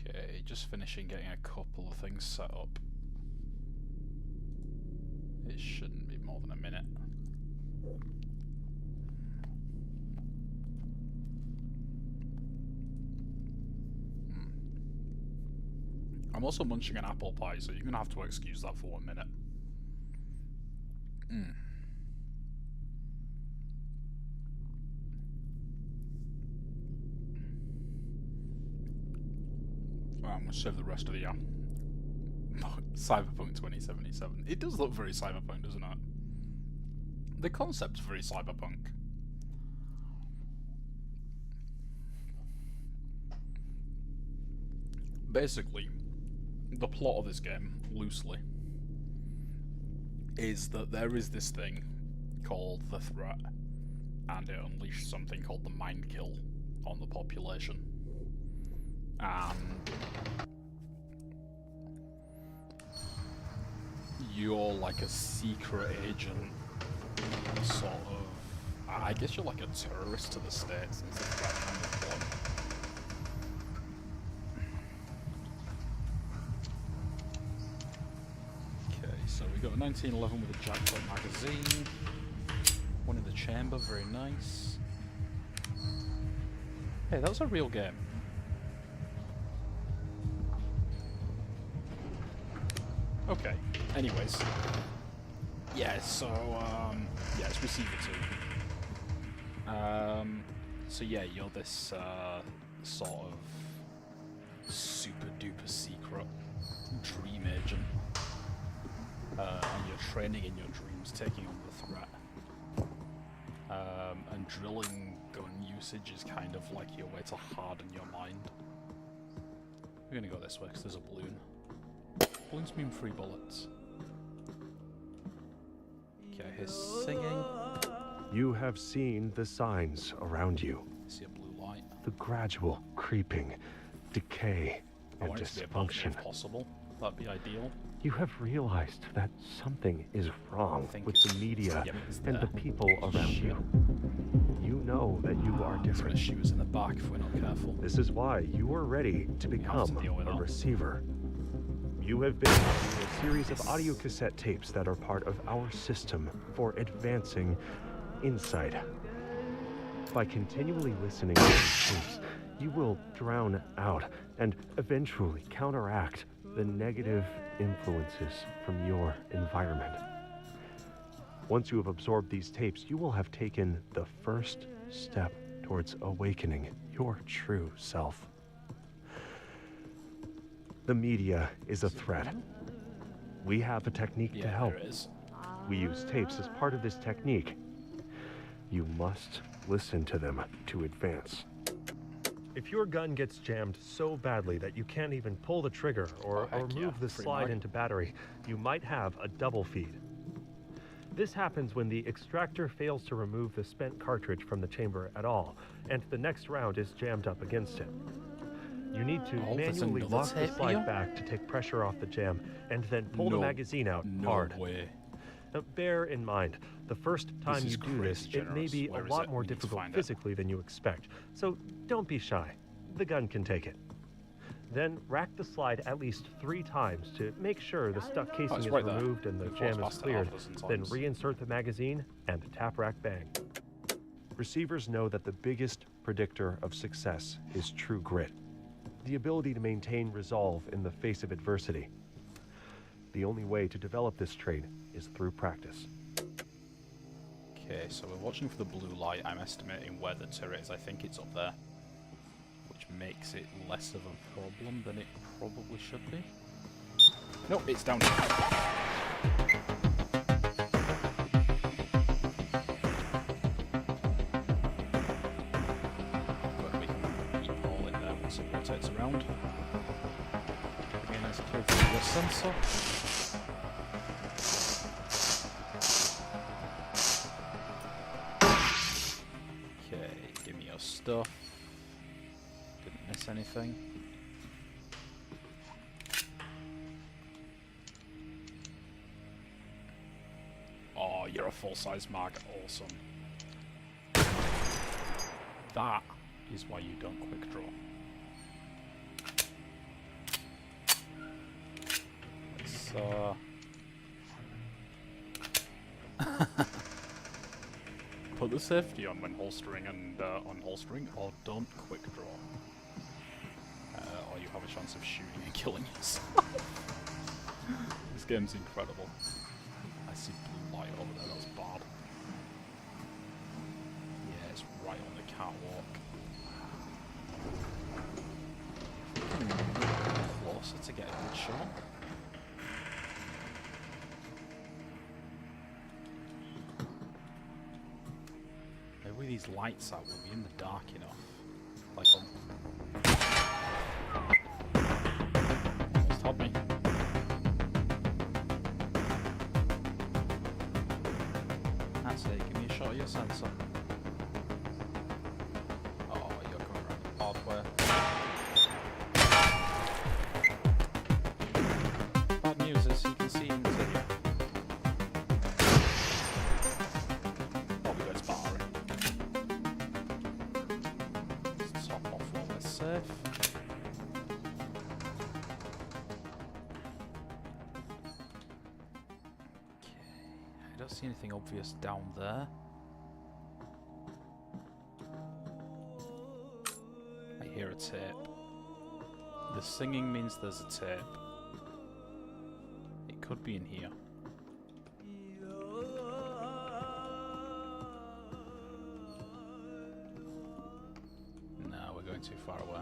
Okay, just finishing getting a couple of things set up. It shouldn't be more than a minute. I'm also munching an apple pie, so you're going to have to excuse that for 1 minute. Right, I'm going to save the rest of the Cyberpunk 2077. It does look very cyberpunk, doesn't it? The concept's very cyberpunk. Basically, the plot of this game, loosely, is that there is this thing called the Threat, and it unleashed something called the Mind Kill on the population. And you're like a secret agent, sort of. I guess you're like a terrorist to the state, since it's that kind of plot. Okay, so we got a 1911 with a jackpot magazine. One in the chamber, very nice. Hey, that was a real game. Okay, anyways. Yeah, so, yeah, it's Receiver 2. So yeah, you're this, sort of super duper secret dream agent. And you're training in your dreams, taking on the threat. And drilling gun usage is kind of like your way to harden your mind. We're gonna go this way, because there's a balloon. Balloons mean 3 bullets. Okay, here's singing. You have seen the signs around you. I see a blue light. The gradual creeping, decay, I and want it to be above me dysfunction. if possible. That'd be ideal. You have realized that something is wrong with the media and the people around you. You know that you are There's different. gonna shoot us in the back if we're not careful. This is why you are ready to become deal with a that. receiver. You have been through a series of audio cassette tapes that are part of our system for advancing insight. By continually listening to these tapes, you will drown out and eventually counteract the negative influences from your environment. Once you have absorbed these tapes, you will have taken the first step towards awakening your true self. The media is a threat. We have a technique to help. There is. We use tapes as part of this technique. You must listen to them to advance. If your gun gets jammed so badly that you can't even pull the trigger or remove the slide into battery, you might have a double feed. This happens when the extractor fails to remove the spent cartridge from the chamber at all, and the next round is jammed up against it. You need to manually lock the slide back to take pressure off the jam, and then pull the magazine out hard. No way. Now, bear in mind, the first time you do this, it may be a lot more difficult physically than you expect, so don't be shy. The gun can take it. Then rack the slide at least 3 times to make sure the stuck casing is removed and the jam is cleared, then reinsert the magazine and tap rack bang. Receivers know that the biggest predictor of success is true grit, the ability to maintain resolve in the face of adversity. The only way to develop this trait is through practice. Okay, so we're watching for the blue light. I'm estimating where the turret is. I think it's up there, which makes it less of a problem than it probably should be. Nope, it's down here. But we can keep all in there once it rotates around. Again, let's go through the sensor. Stuff. Didn't miss anything. Oh, you're a full-size mag. Awesome. That is why you don't quick draw. safety on when holstering and unholstering, or don't quick draw. Or you have a chance of shooting and killing yourself. This game's incredible. I see blue light over there, that's bad. Yeah, it's right on the catwalk. Closer to get a good shot. Maybe these lights out, we'll be in the dark enough. Like on. Stop me. That's it, give me a shot of your sensor. Oh, you're going around the pathway. Bad news is you can see into you. Probably goes battery. Let's top off while we're safe. I don't see anything obvious down there. I hear a tape. The singing means there's a tape. It could be in here. No, we're going too far away.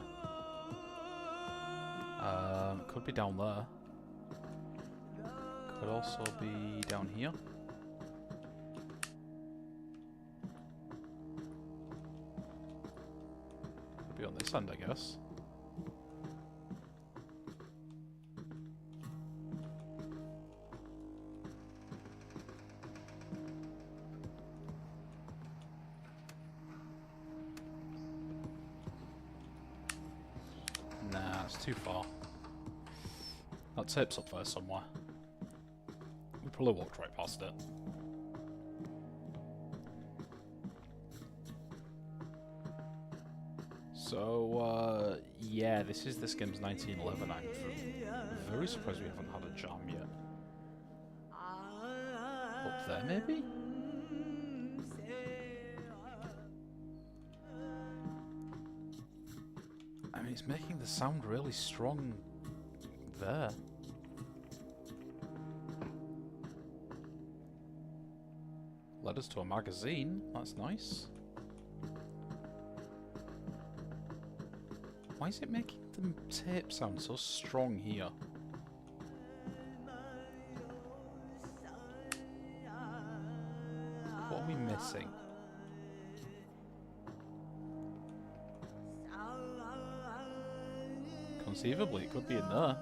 Could be down there. Could also be down here. Could be on this end, I guess. Nah, it's too far. That tape's up there somewhere. We probably walked right past it. So, yeah, this is this game's 1911. I'm very surprised we haven't had a jam yet. Up there, maybe? I mean, it's making the sound really strong there. Led us to a magazine. That's nice. Why is it making the tape sound so strong here? What are we missing? Conceivably, it could be in there.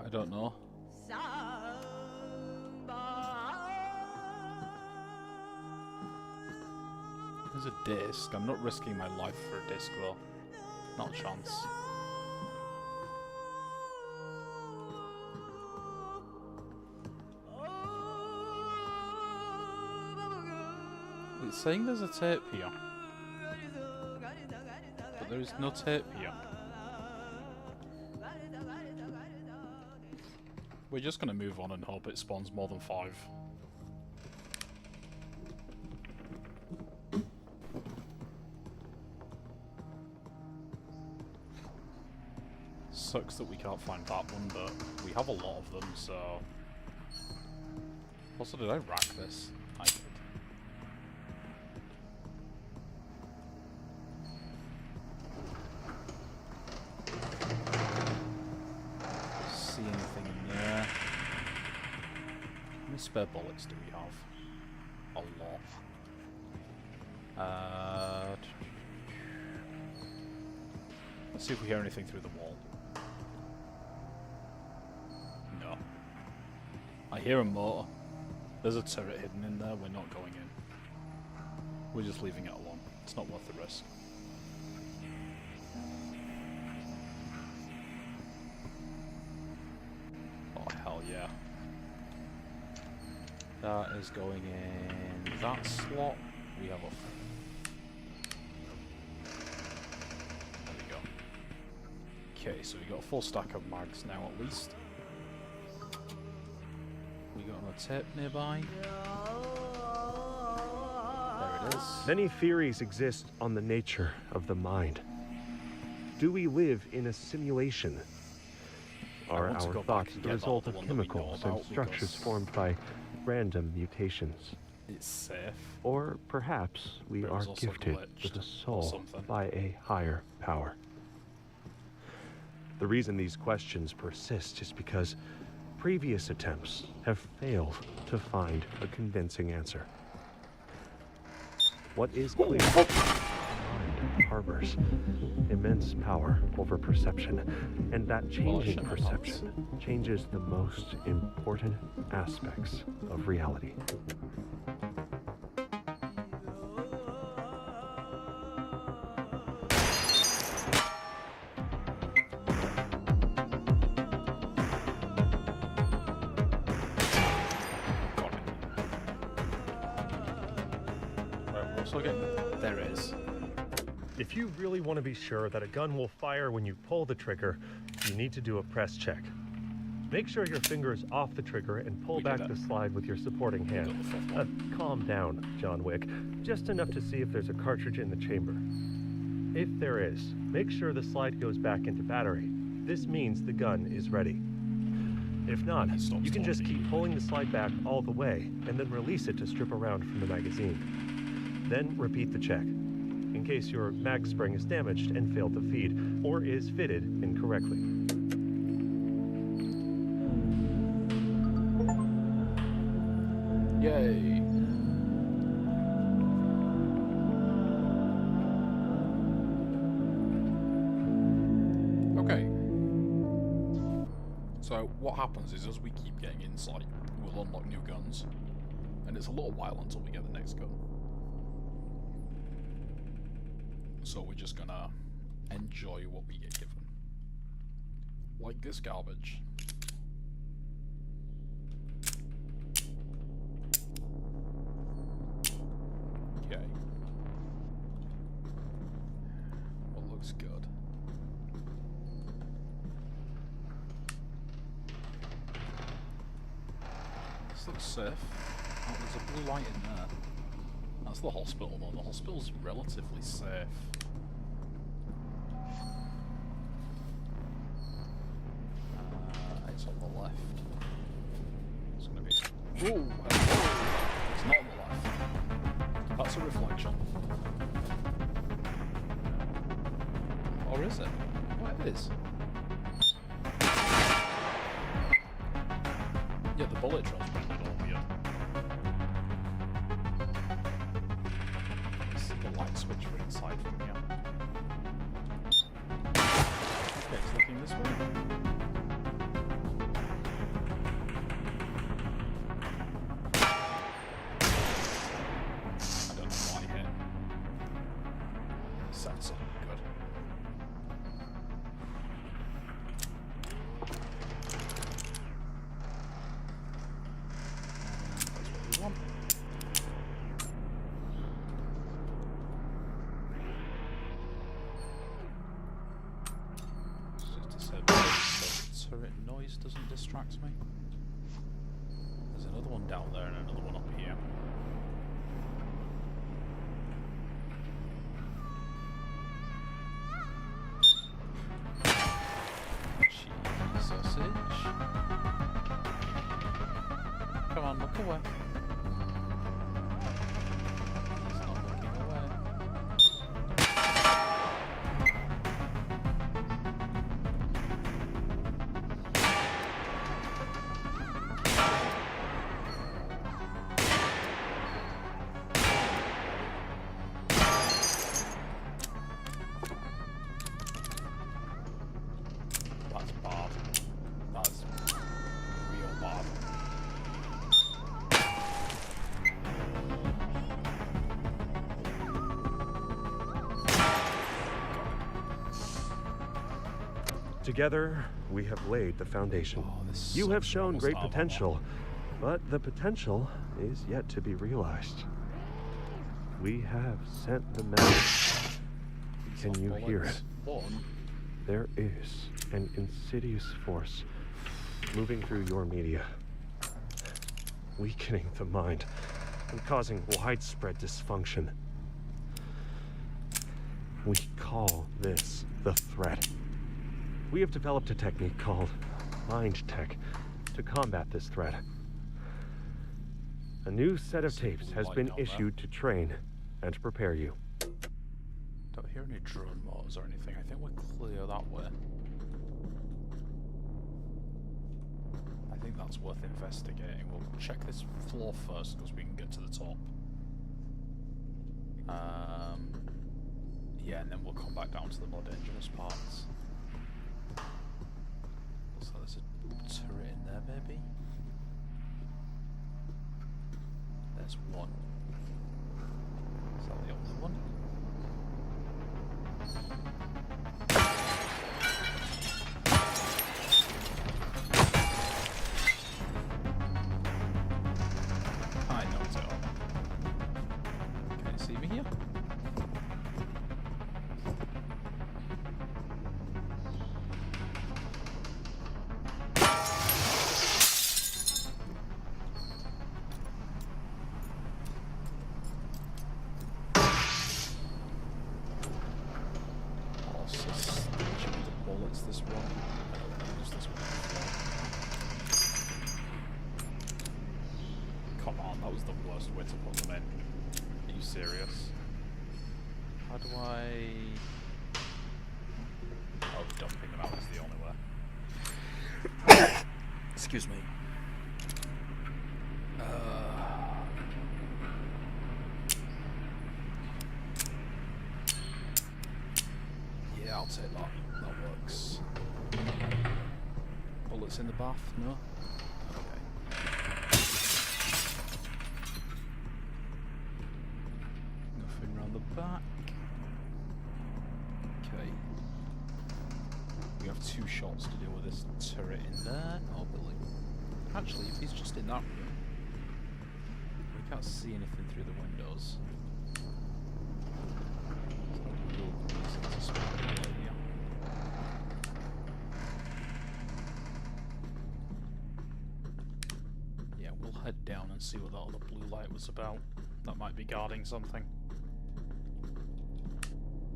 I don't know. There's a disc. I'm not risking my life for a disc though. Not a chance. It's saying there's a tape here. But there is no tape here. We're just going to move on and hope it spawns more than 5. Sucks that we can't find that one, but we have a lot of them, so... Also, did I rack this? I did. See anything in there? How many spare bullets do we have? A lot. Let's see if we hear anything through the wall. No. I hear a motor. There's a turret hidden in there. We're not going in. We're just leaving it alone. It's not worth the risk. Oh, hell yeah. That is going in that slot. We have a... Okay, so we got a full stack of mags now at least. We got another tape nearby. There it is. Many theories exist on the nature of the mind. Do we live in a simulation? Are our thoughts the result of chemicals and structures formed by random mutations? It's safe. Or perhaps we are gifted with a soul by a higher power. The reason these questions persist is because previous attempts have failed to find a convincing answer. What is clear, the mind harbors immense power over perception, and that changing perception changes the most important aspects of reality. There it is. If you really want to be sure that a gun will fire when you pull the trigger, you need to do a press check. Make sure your finger is off the trigger and pull back the slide with your supporting hand. Calm down, John Wick. Just enough to see if there's a cartridge in the chamber. If there is, make sure the slide goes back into battery. This means the gun is ready. If not, you can just keep pulling the slide back all the way and then release it to strip around from the magazine. Then repeat the check, in case your mag spring is damaged and failed to feed, or is fitted incorrectly. Yay! Okay. So what happens is, as we keep getting insight, we'll unlock new guns, and it's a little while until we get the next gun. So we're just gonna enjoy what we get given. Like this garbage. Okay. What looks good? This looks safe. Oh, there's a blue light in there. That's the hospital though. The hospital's relatively safe. It's on the left. It's gonna be... Ooh! It's not on the left. That's a reflection. Or is it? What it is? Yeah, the bullet trail's pretty little weird. The light switch for inside from here. Okay, it's looking this way. I don't know why I hit. Sensor, good. That's what we want. Turret noise doesn't distract me. There's another one down there and another one up here. Cheese sausage. Come on, look away. He's not looking away. That's bad. That's real bad. Together, we have laid the foundation. You have shown great potential, but the potential is yet to be realized. We have sent the message. Can you hear it? One. There is an insidious force moving through your media, weakening the mind and causing widespread dysfunction. We call this the threat. We have developed a technique called mind tech to combat this threat. A new set of tapes has been issued to train and prepare you. Don't hear any drone motors or anything. I think we're clear that way. I think that's worth investigating. We'll check this floor first because we can get to the top. Yeah, and then we'll come back down to the more dangerous parts. So there's a turret in there, maybe? There's one. Is that the only one? I know it's all. Can you see me here? Serious? How do I... Oh, dumping them out is the only way. Excuse me. Yeah, I'll take that. That works. Bullets in the bath? No? Back. Okay. We have 2 shots to deal with this turret in there. Oh, Billy. Actually, if he's just in that room, we can't see anything through the windows. Yeah, we'll head down and see what that other blue light was about. That might be guarding something.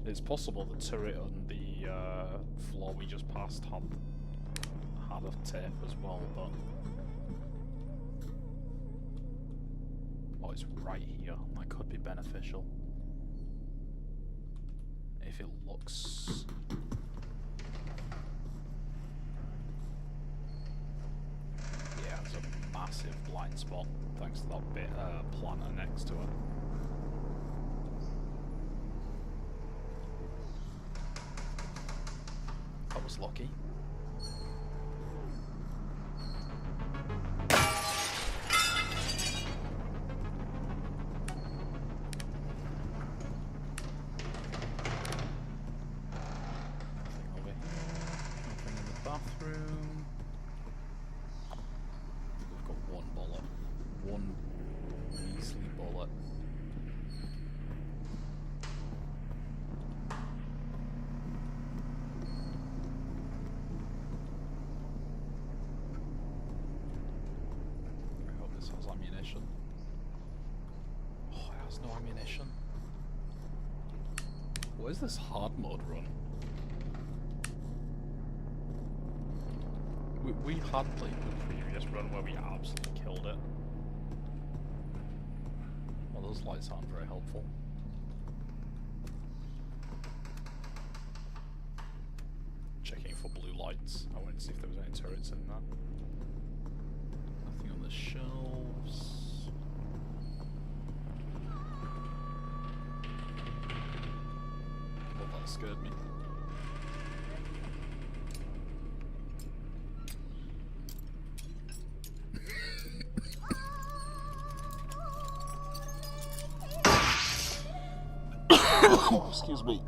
It's possible the turret on the floor we just passed had a tape as well, but... Oh, it's right here. That could be beneficial. If it looks... Yeah, there's a massive blind spot, thanks to that bit planter next to it. That was lucky. Nothing over here. Nothing in the bathroom. We've got one bullet. One measly bullet. Ammunition. Oh, it has no ammunition. What is this hard mode run? We had played the previous run where we absolutely killed it. Well, those lights aren't very helpful. Checking for blue lights. I wanted to see if there was any turrets in that. Nothing on the shelves. Well, that scared me. Excuse me.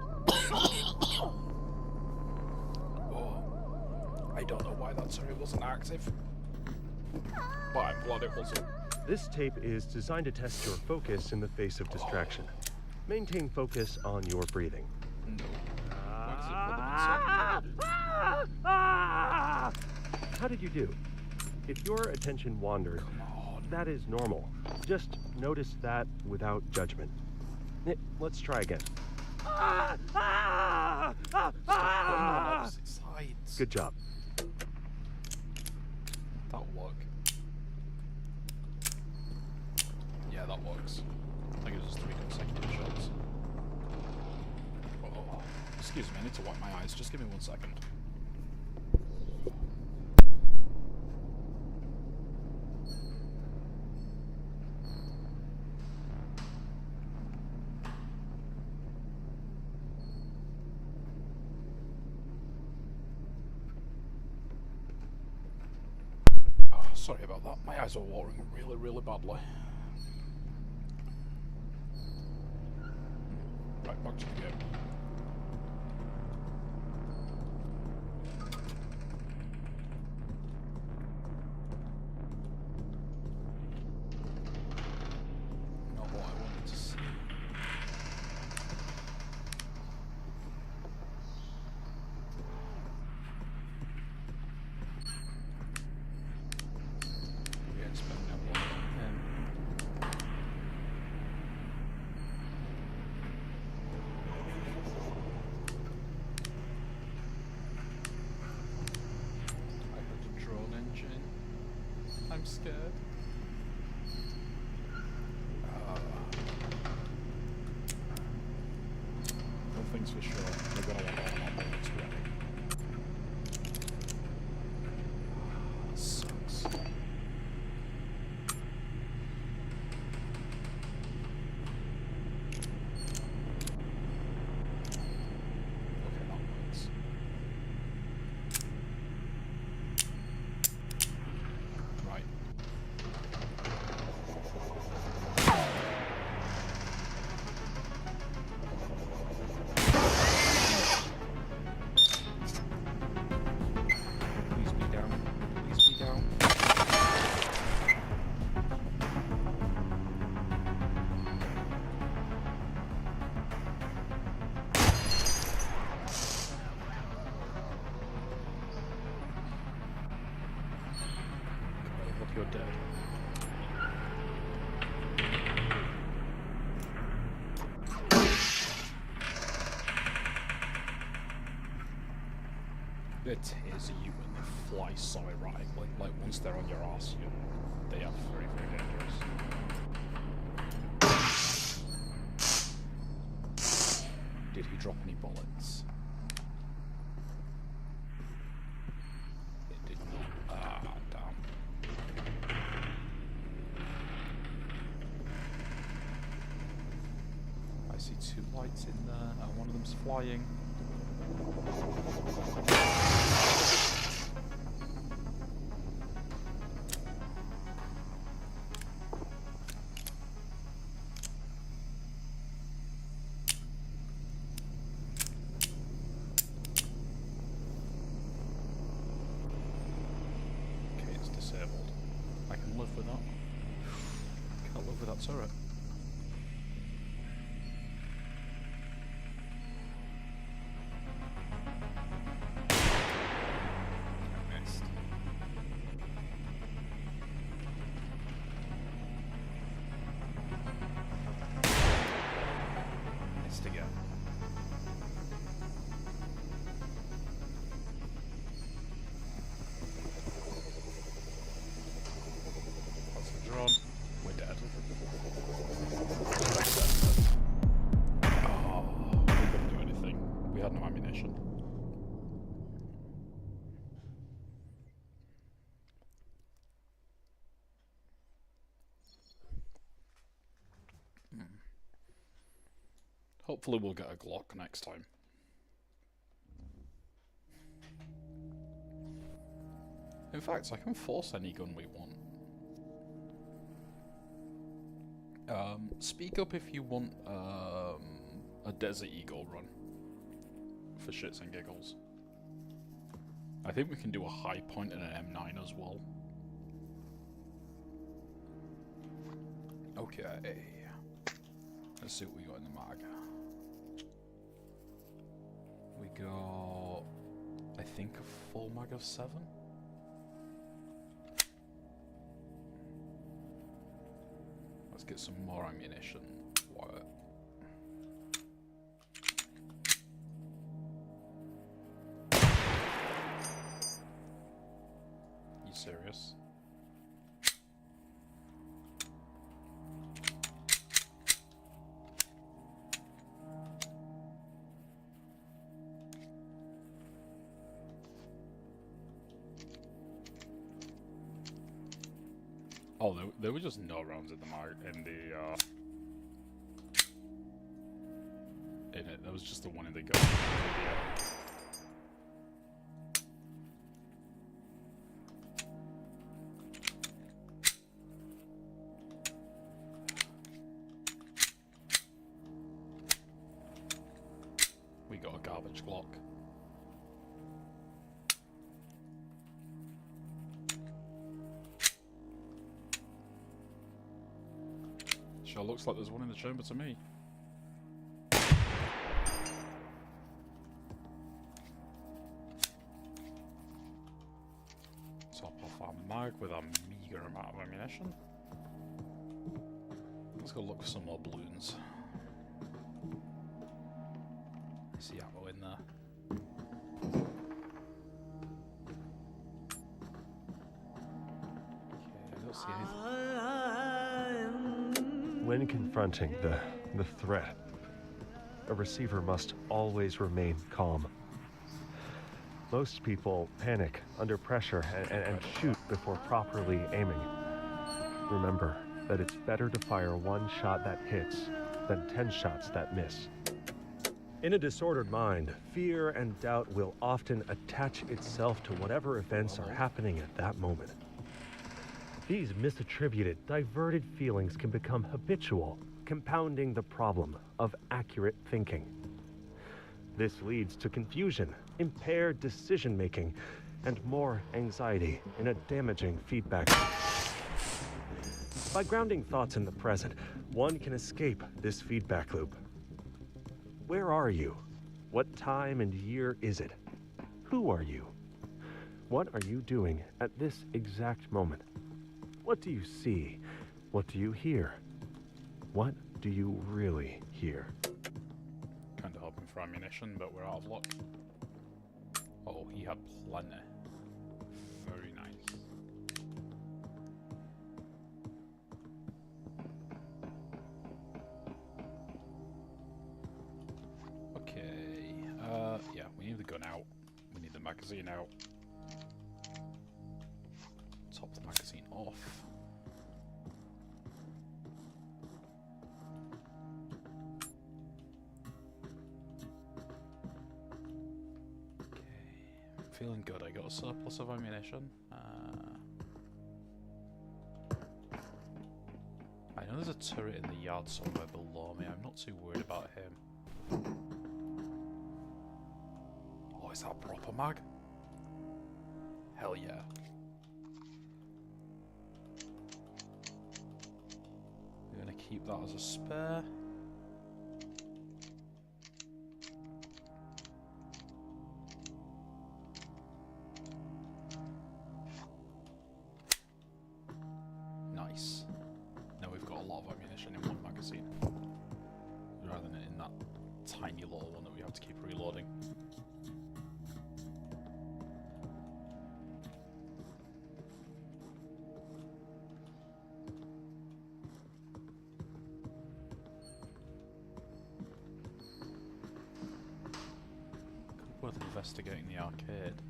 Oh, I don't know why that turret wasn't active. But I'm glad it wasn't. This tape is designed to test your focus in the face of distraction. Maintain focus on your breathing. No. Why does it put them How did you do? If your attention wandered, that is normal. Just notice that without judgment. Let's try again. Stop putting on opposite sides. Good job. That'll work. Yeah, that works. I think it was just 3 consecutive shots. Oh, excuse me, I need to wipe my eyes. Just give me 1 second. Sorry about that. My eyes are watering really, really badly. Right, back to the game. Not what I wanted to see. I'm scared. One thing's for sure, we're gonna want all our bullets ready. That sucks. Okay, that works. Right. Please be down. Please be down. I hope you're dead. They taser you when they fly so erratically. Like once they're on your ass, they are very, very dangerous. Did he drop any bullets? It did not. Ah, damn. I see 2 lights in there, and one of them's flying. Okay, it's disabled. I can live with that. Can't live with that turret. Again. That's the drone. We're dead. Oh, we couldn't do anything. We had no ammunition. Hopefully we'll get a Glock next time. In fact, I can force any gun we want. Speak up if you want a Desert Eagle run. For shits and giggles. I think we can do a high point and an M9 as well. Okay. Let's see what we got in the mag. We got think a full mag of 7. Let's get some more ammunition. What? You serious? Oh, there were just no rounds in the in it. There was just the one in the gun. We got a garbage Glock. Sure looks like there's one in the chamber to me. Top off our mag with a meager amount of ammunition. Let's go look for some more balloons. I see ammo in there. Okay, I don't see anything. When confronting the threat, a receiver must always remain calm. Most people panic under pressure and shoot before properly aiming. Remember that it's better to fire one shot that hits than 10 shots that miss. In a disordered mind, fear and doubt will often attach itself to whatever events are happening at that moment. These misattributed, diverted feelings can become habitual, compounding the problem of accurate thinking. This leads to confusion, impaired decision-making, and more anxiety in a damaging feedback loop. By grounding thoughts in the present, one can escape this feedback loop. Where are you? What time and year is it? Who are you? What are you doing at this exact moment? What do you see? What do you hear? What do you really hear? Kind of hoping for ammunition, but we're out of luck. Oh, he had plenty. Very nice. Okay. Yeah, we need the gun out. We need the magazine out. Top the magazine off. Okay, I'm feeling good. I got a surplus of ammunition. I know there's a turret in the yard somewhere below me. I'm not too worried about him. Oh, is that a proper mag? Hell yeah. Keep that as a spare. Nice. Now we've got a lot of ammunition in one magazine, rather than in that tiny little one that we have to keep reloading. Worth investigating the arcade.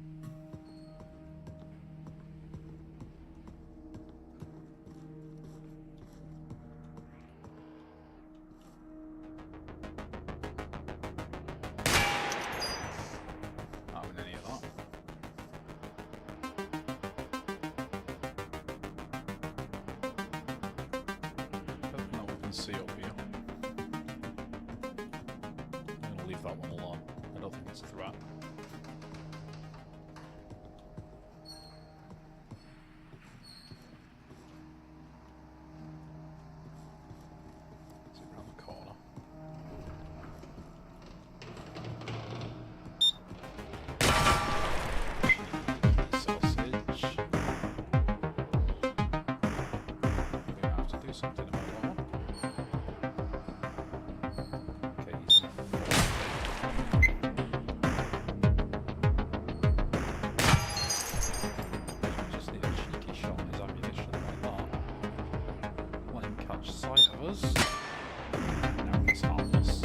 Not having any of that. Nothing that we can see up here. I'm gonna leave that one alone. I don't think it's a threat. Is it around the corner? something about that one. Okay, easy. Just need a cheeky shot on his ammunition like that. Let him catch sight of us. Now he's harmless.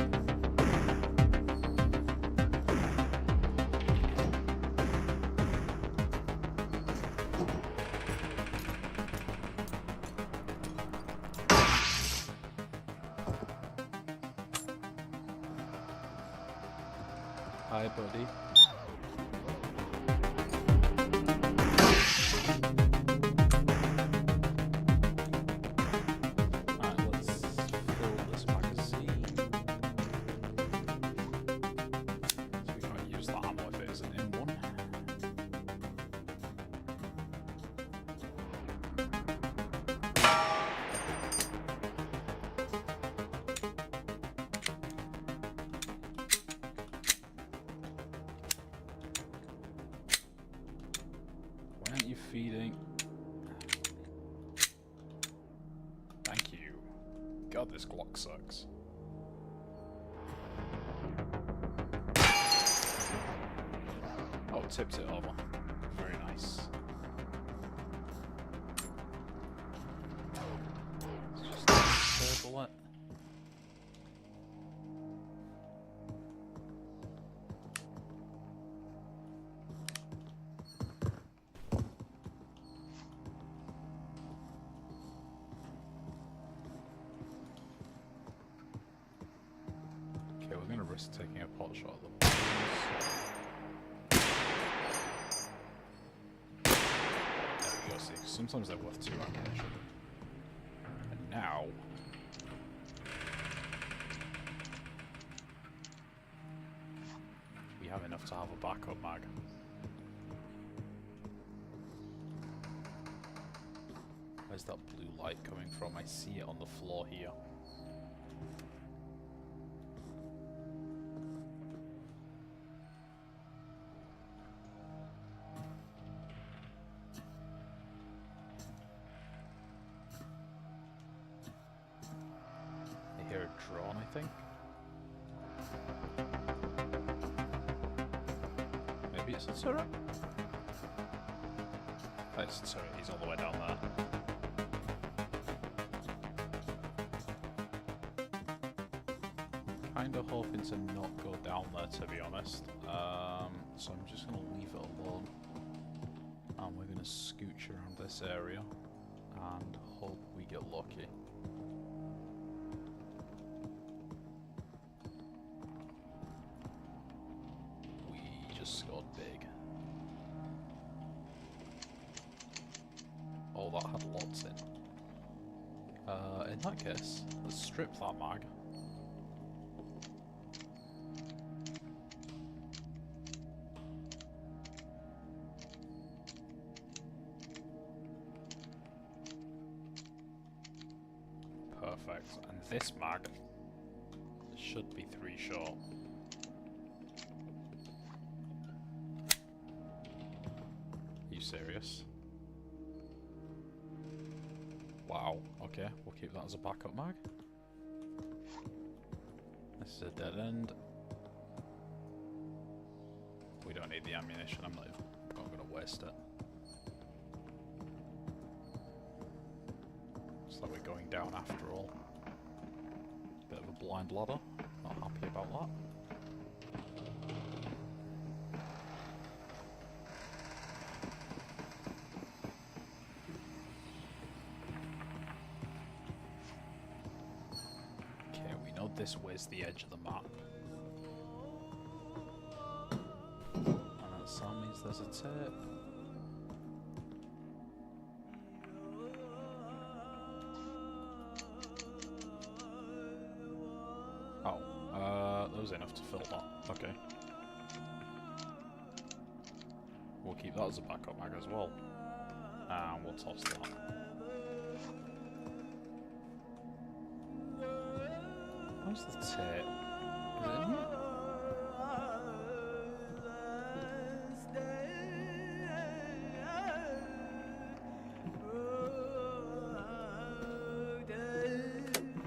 Hi, buddy. Alright, let's fill this magazine. So we can't use that ammo if it isn't in one. Why aren't you feeding? Thank you. God, this Glock sucks. Oh, tipped it over. Very nice. Let's just circle it. Okay, we're gonna risk taking a pot shot at them. There we go, see, sometimes they're worth 2 ammunition. And now... we have enough to have a backup mag. Where's that blue light coming from? I see it on the floor here. I hear a drone, I think. Maybe it's a turret? Oh, it's a turret, he's all the way down there. Kinda hoping to not go down there, to be honest. So I'm just gonna leave it alone. And we're gonna scooch around this area and hope we get lucky. We just scored big. Oh, that had lots in. In that case, let's strip that mag. Perfect. And this mag should be 3 short. Are you serious? Wow. Okay, we'll keep that as a backup mag. This is a dead end. We don't need the ammunition. I'm not going to waste it. So we're going down after all. Bit of a blind ladder. Not happy about that. Okay, we know this way's the edge of the map. And that sound means there's a tape. That was enough to fill that. Okay. We'll keep that as a backup mag as well. And we'll toss that. Where's the tape? Is it in here?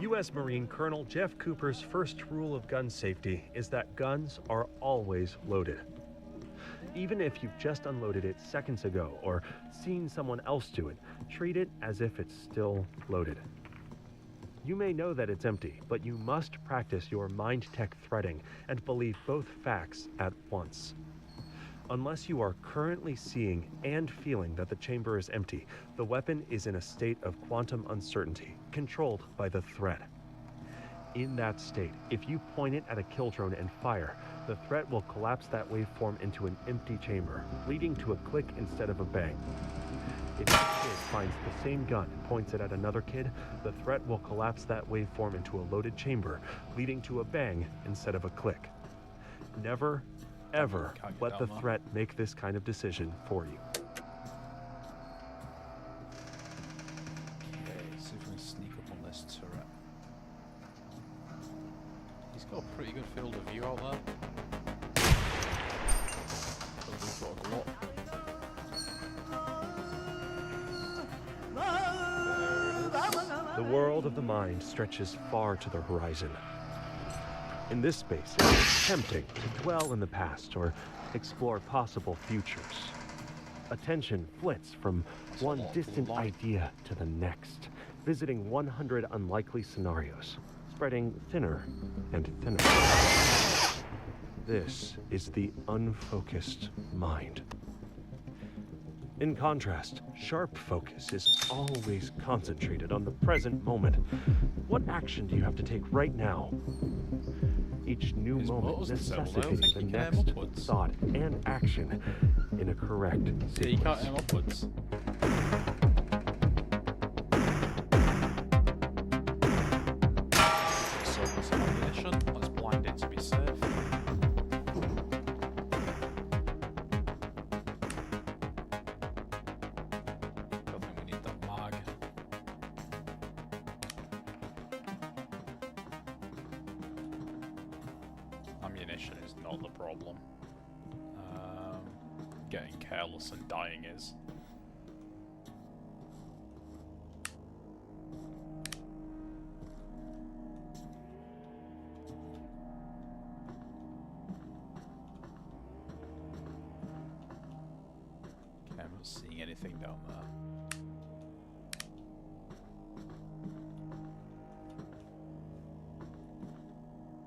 U.S. Marine Colonel Jeff Cooper's first rule of gun safety is that guns are always loaded. Even if you've just unloaded it seconds ago or seen someone else do it, treat it as if it's still loaded. You may know that it's empty, but you must practice your mind tech threading and believe both facts at once. Unless you are currently seeing and feeling that the chamber is empty, the weapon is in a state of quantum uncertainty, controlled by the threat. In that state, if you point it at a kill drone and fire, the threat will collapse that waveform into an empty chamber, leading to a click instead of a bang. If a kid finds the same gun and points it at another kid, the threat will collapse that waveform into a loaded chamber, leading to a bang instead of a click. Never, ever let the threat make this kind of decision for you. Okay, see if we can sneak up on this turret. He's got a pretty good field of view out there. We've got a Glock. The world of the mind stretches far to the horizon. In this space, it's tempting to dwell in the past or explore possible futures. Attention flits from one distant idea to the next, visiting 100 unlikely scenarios, spreading thinner and thinner. This is the unfocused mind. In contrast, sharp focus is always concentrated on the present moment. What action do you have to take right now? Each new moment necessitating the next thought and action in a correct sequence. Yeah, you can't aim upwards. So what's the ammunition? Let's blind it to be safe. Don't think we need that mag. Ammunition is not the problem. Getting careless and dying is. Okay, I'm not seeing anything down there.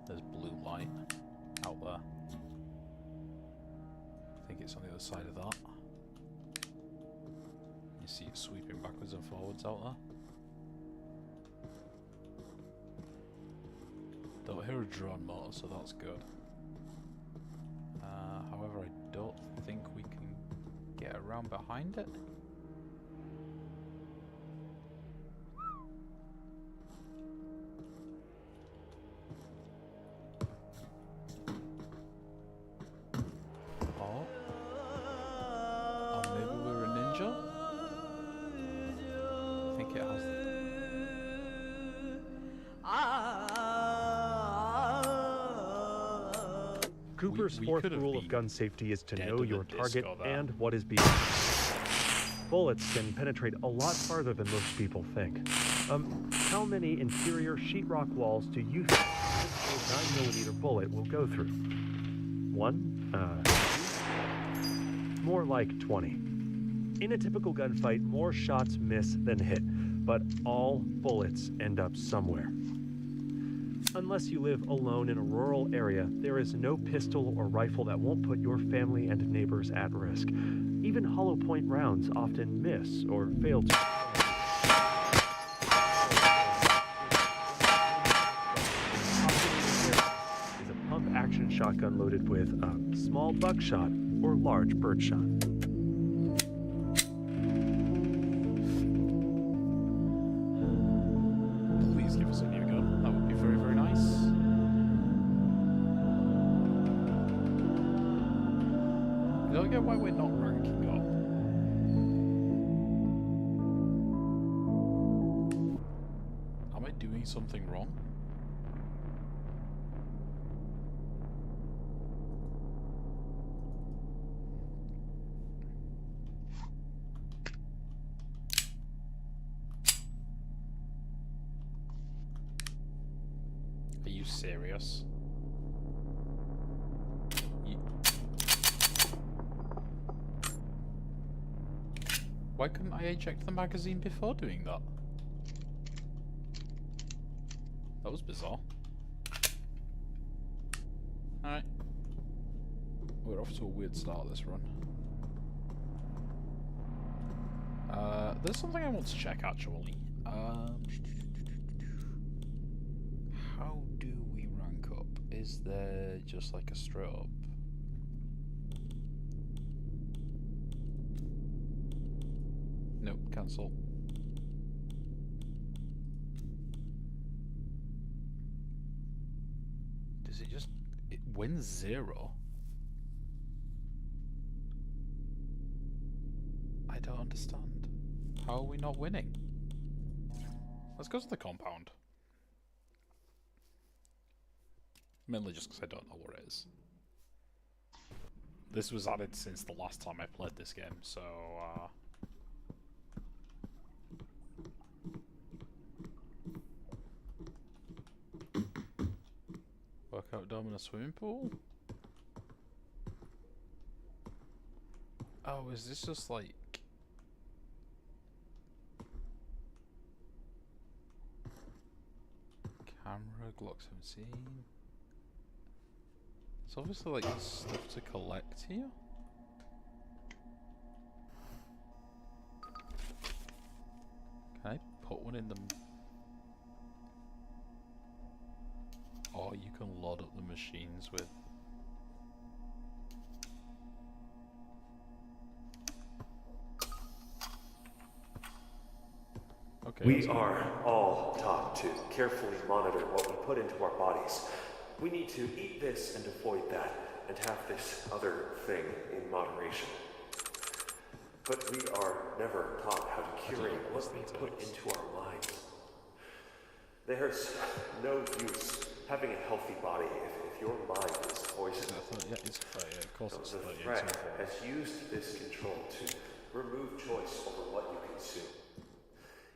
There's blue light out there. I think it's on the other side of that. You see it sweeping backwards and forwards out there. Don't hear a drone motor, so that's good. However, I don't think we can get around behind it. Cooper's fourth rule of gun safety is to know your target and what is being. Bullets can penetrate a lot farther than most people think. How many interior sheetrock walls do you think a 9mm bullet will go through? 1? More like 20. In a typical gunfight, more shots miss than hit, but all bullets end up somewhere. Unless you live alone in a rural area, there is no pistol or rifle that won't put your family and neighbors at risk. Even hollow point rounds often miss or fail to. Is a pump action shotgun loaded with a small buckshot or large birdshot. Please give us a new gun. That would be very, very nice. I don't get why we're not ranking up. Am I doing something wrong? you serious? Why couldn't I eject the magazine before doing that? That was bizarre. Alright. We're off to a weird start this run. There's something I want to check actually. How do we rank up? Is there just like a straight up? Nope, cancel. Does it just... it wins 0? I don't understand. How are we not winning? Let's go to the compound. Mainly just because I don't know where it is. This was added since the last time I played this game, so... Workout dome in a swimming pool? Oh, is this just like... camera, Glock 17? It's obviously like stuff to collect here. Can I put one in the... oh, you can load up the machines with... okay. We are all taught to carefully monitor what we put into our bodies. We need to eat this and avoid that, and have this other thing in moderation. But we are never taught how to curate what we put into our minds. There's no use having a healthy body if your mind is poisoned. Yeah, it's yeah, of course it's The threat has used this control to remove choice over what you consume.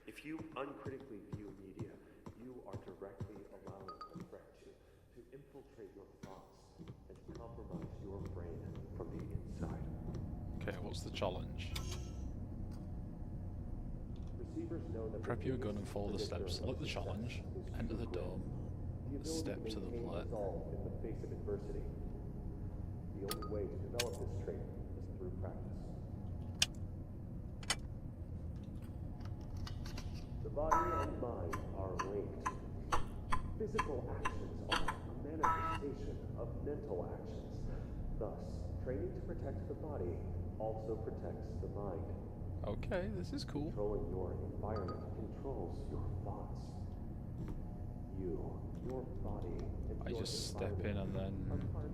If you uncritically view media, you are directly allowing the threat to infiltrate your thoughts and compromise your brain from the inside. Okay, what's the challenge? Receivers know that Prep your gun and follow the steps. Select the challenge. Enter the dome. Step to the plate. In the face of adversity. The only way to develop this trait is through practice. The body and mind are linked. Physical actions are a manifestation of mental actions. Thus, training to protect the body also protects the mind. Okay, this is cool. Controlling your environment controls your thoughts. Your body, and I your just step in and then... are part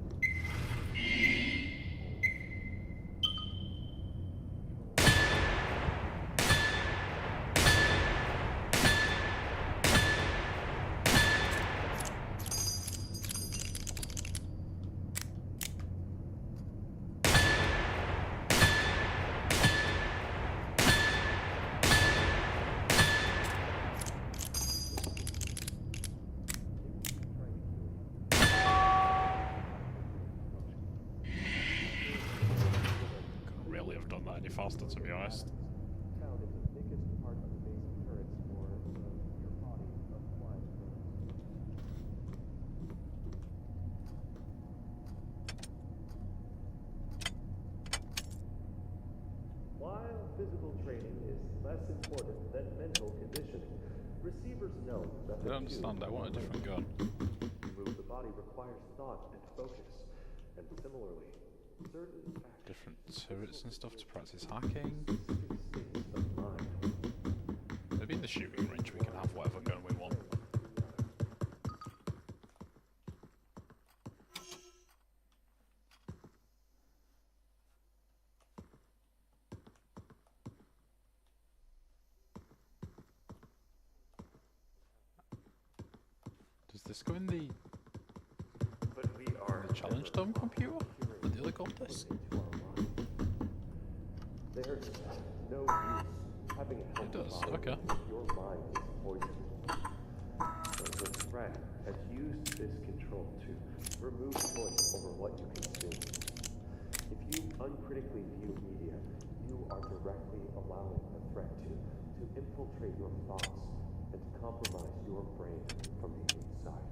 any faster, to be honest. Count is the biggest part of the base turrets for your body of flying birds. While physical training is less important than mental conditioning, receivers know that I don't understand, I want a different gun. To move the body requires thought and focus, and similarly, certain Different turrets and stuff to practice hacking. of mind. Maybe in the shooting range we can have whatever gun we want. Does this go in the challenge dome computer? The daily contest? There's no use having a healthy does, body okay. if your mind is poisoned. The threat has used this remove choice over what you consume. If you uncritically view media, you are directly allowing the threat to infiltrate your thoughts and to compromise your brain from the inside.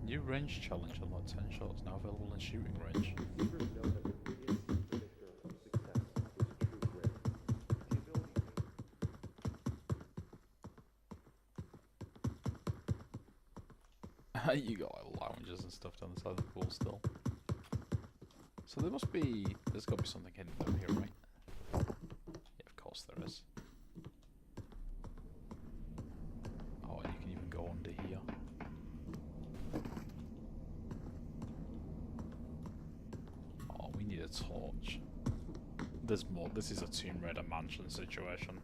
New range challenge unlocked 10 shots now available in shooting range. Shooters know that the biggest predictor of success is true grit. The ability You got like lounges and stuff down the side of the pool still. So there's got to be something hidden over here, right? Yeah, of course there is. Oh, and you can even go under here. Oh, we need a torch. There's more. This is a Tomb Raider mansion situation.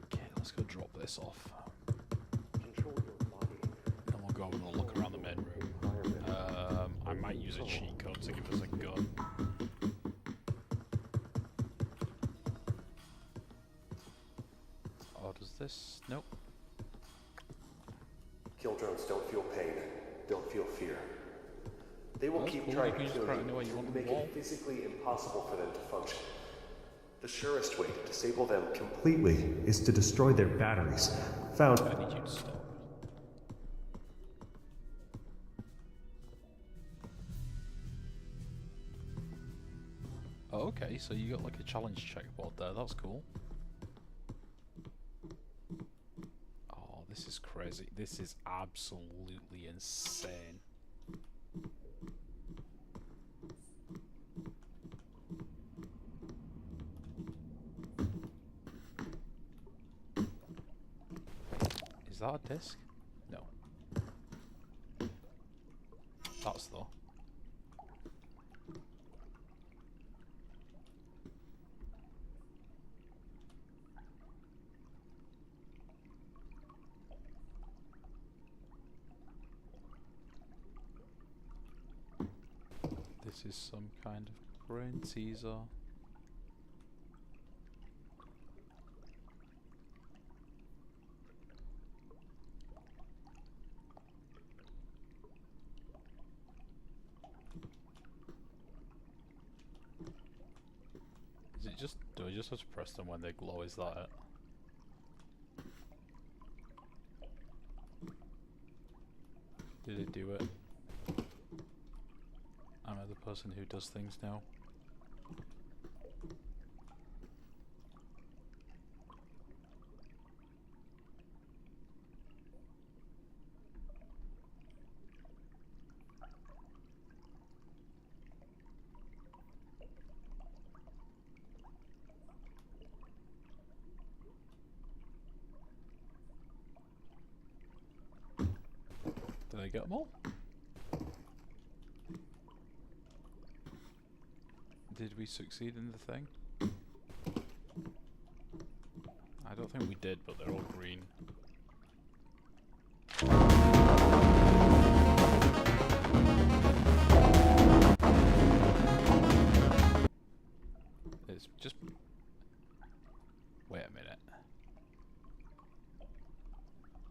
Okay, let's go drop this off. control your body. Then we'll go and we'll look around the main room. I might use a cheat code to give us a gun. Oh, does this? Nope. Kill drones don't feel pain, they'll feel fear. They will That's keep cool, trying you to can just kill crack you any way you want to on the make wall. it physically impossible for them to function. The surest way to disable them completely is to destroy their batteries. Found. I need you to stop. Oh, okay, so you got like a challenge checkboard there, that's cool. Oh, this is crazy. This is absolutely insane. Is that a disc? No. That's though. This is some kind of brain teaser. Is it just, do I just have to press them when they glow? Is that it? Did it do it? Am I the person who does things now? Did I get them all? Did we succeed in the thing? I don't think we did, but they're all green. It's just... Wait a minute.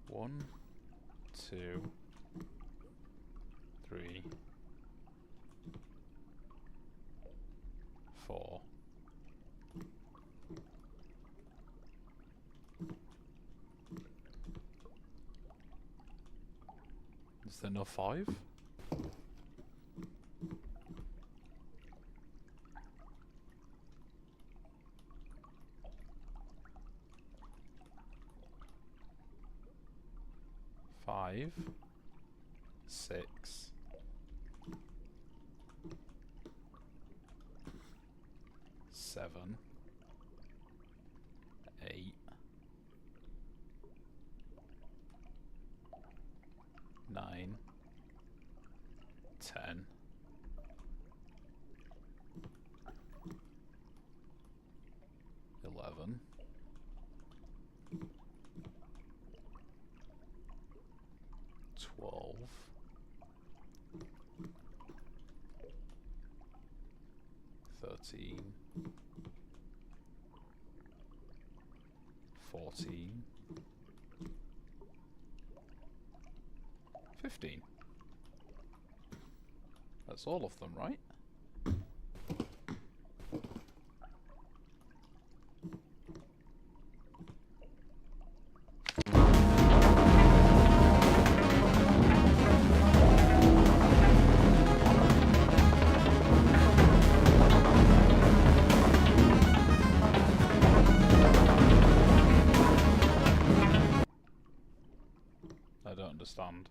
1, 2, 3, 4. Is there no 5? Five, 6, 7, 8, 9, 10, 11, 12, 13, 14. 15. That's all of them, right? I don't understand.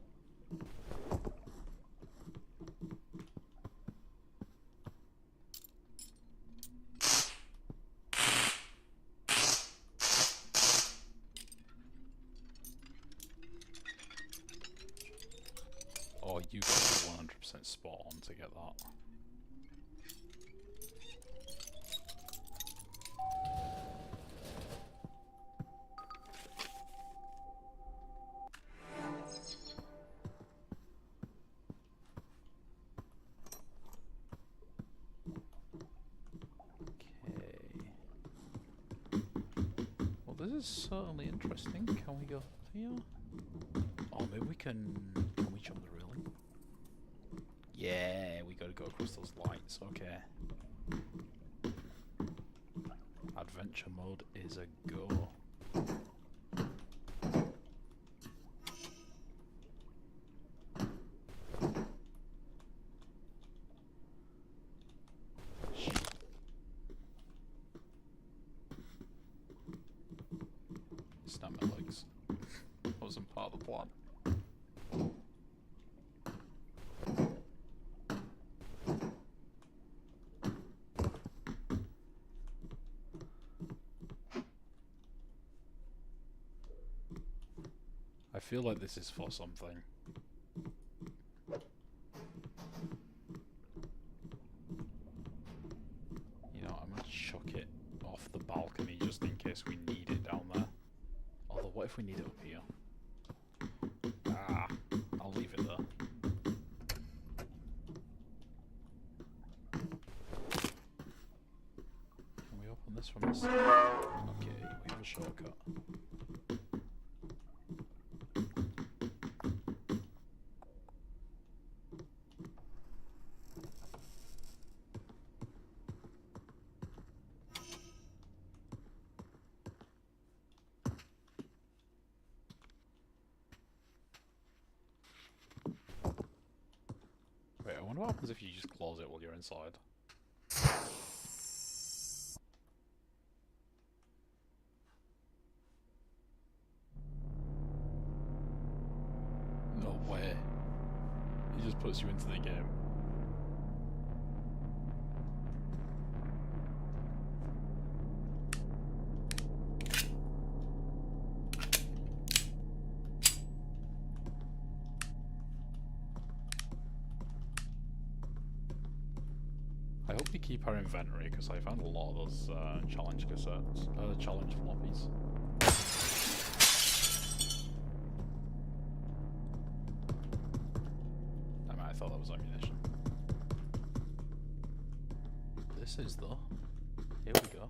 Oh, you got 100% spot on to get that. This is certainly interesting. Can we go here? Oh, maybe we can we jump the railing? Yeah, we gotta go across those lights. Okay. Adventure mode is a go. Snap my legs. Wasn't part of the plan. I feel like this is for something. You know, I'm gonna chuck it off the balcony just in case we need it down there. Although, what if we need it up here? Ah, I'll leave it there. Can we open this from this side? Okay, we have a shortcut. Wait, I wonder what happens if you just close it while you're inside. No way. He just puts you into the game. I hope we keep our inventory because I found a lot of those challenge cassettes, challenge floppies. Damn it, I thought that was ammunition. This is though. Here we go.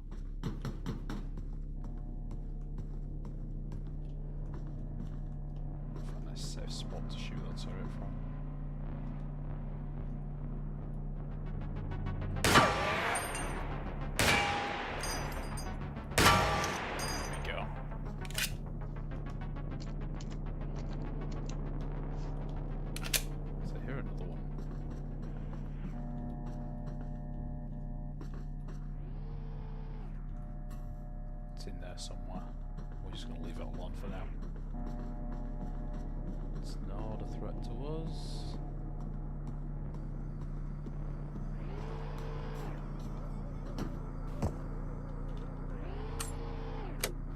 Find a safe spot to shoot that turret from. In there somewhere. We're just going to leave it alone for now. It's not a threat to us.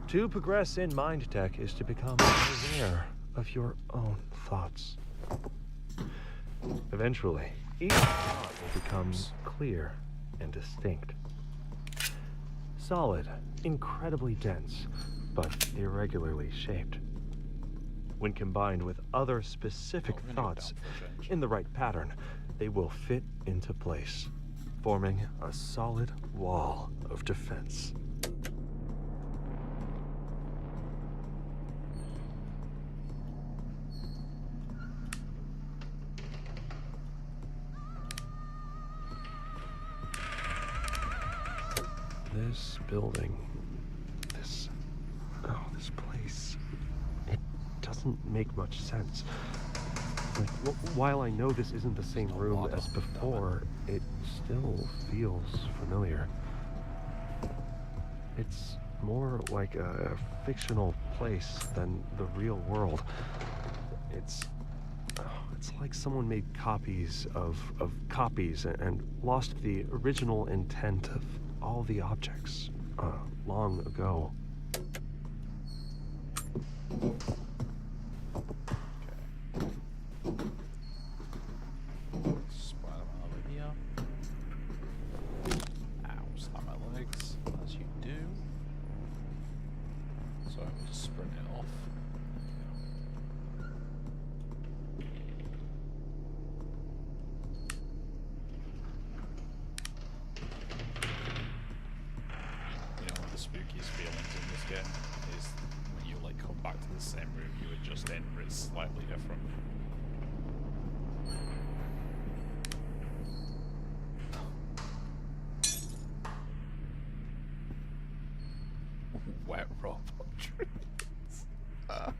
To progress in mind tech is to become aware of your own thoughts. Eventually, each thought will become clear and distinct. Solid, incredibly dense, but irregularly shaped. When combined with other specific thoughts in the right pattern, they will fit into place, forming a solid wall of defense. This building, this place, it doesn't make much sense. Like, while I know this isn't the same room as before, it still feels familiar. It's more like a fictional place than the real world. It's like someone made copies of copies and lost the original intent of all the objects long ago. Spider-Man over here. Ow, slap my legs, as you do. Sorry, we'll just sprint it off. You know, one of the spookiest feelings in this game is when you like come back to the same room you were just in, but it's slightly different. Wet robot trees. I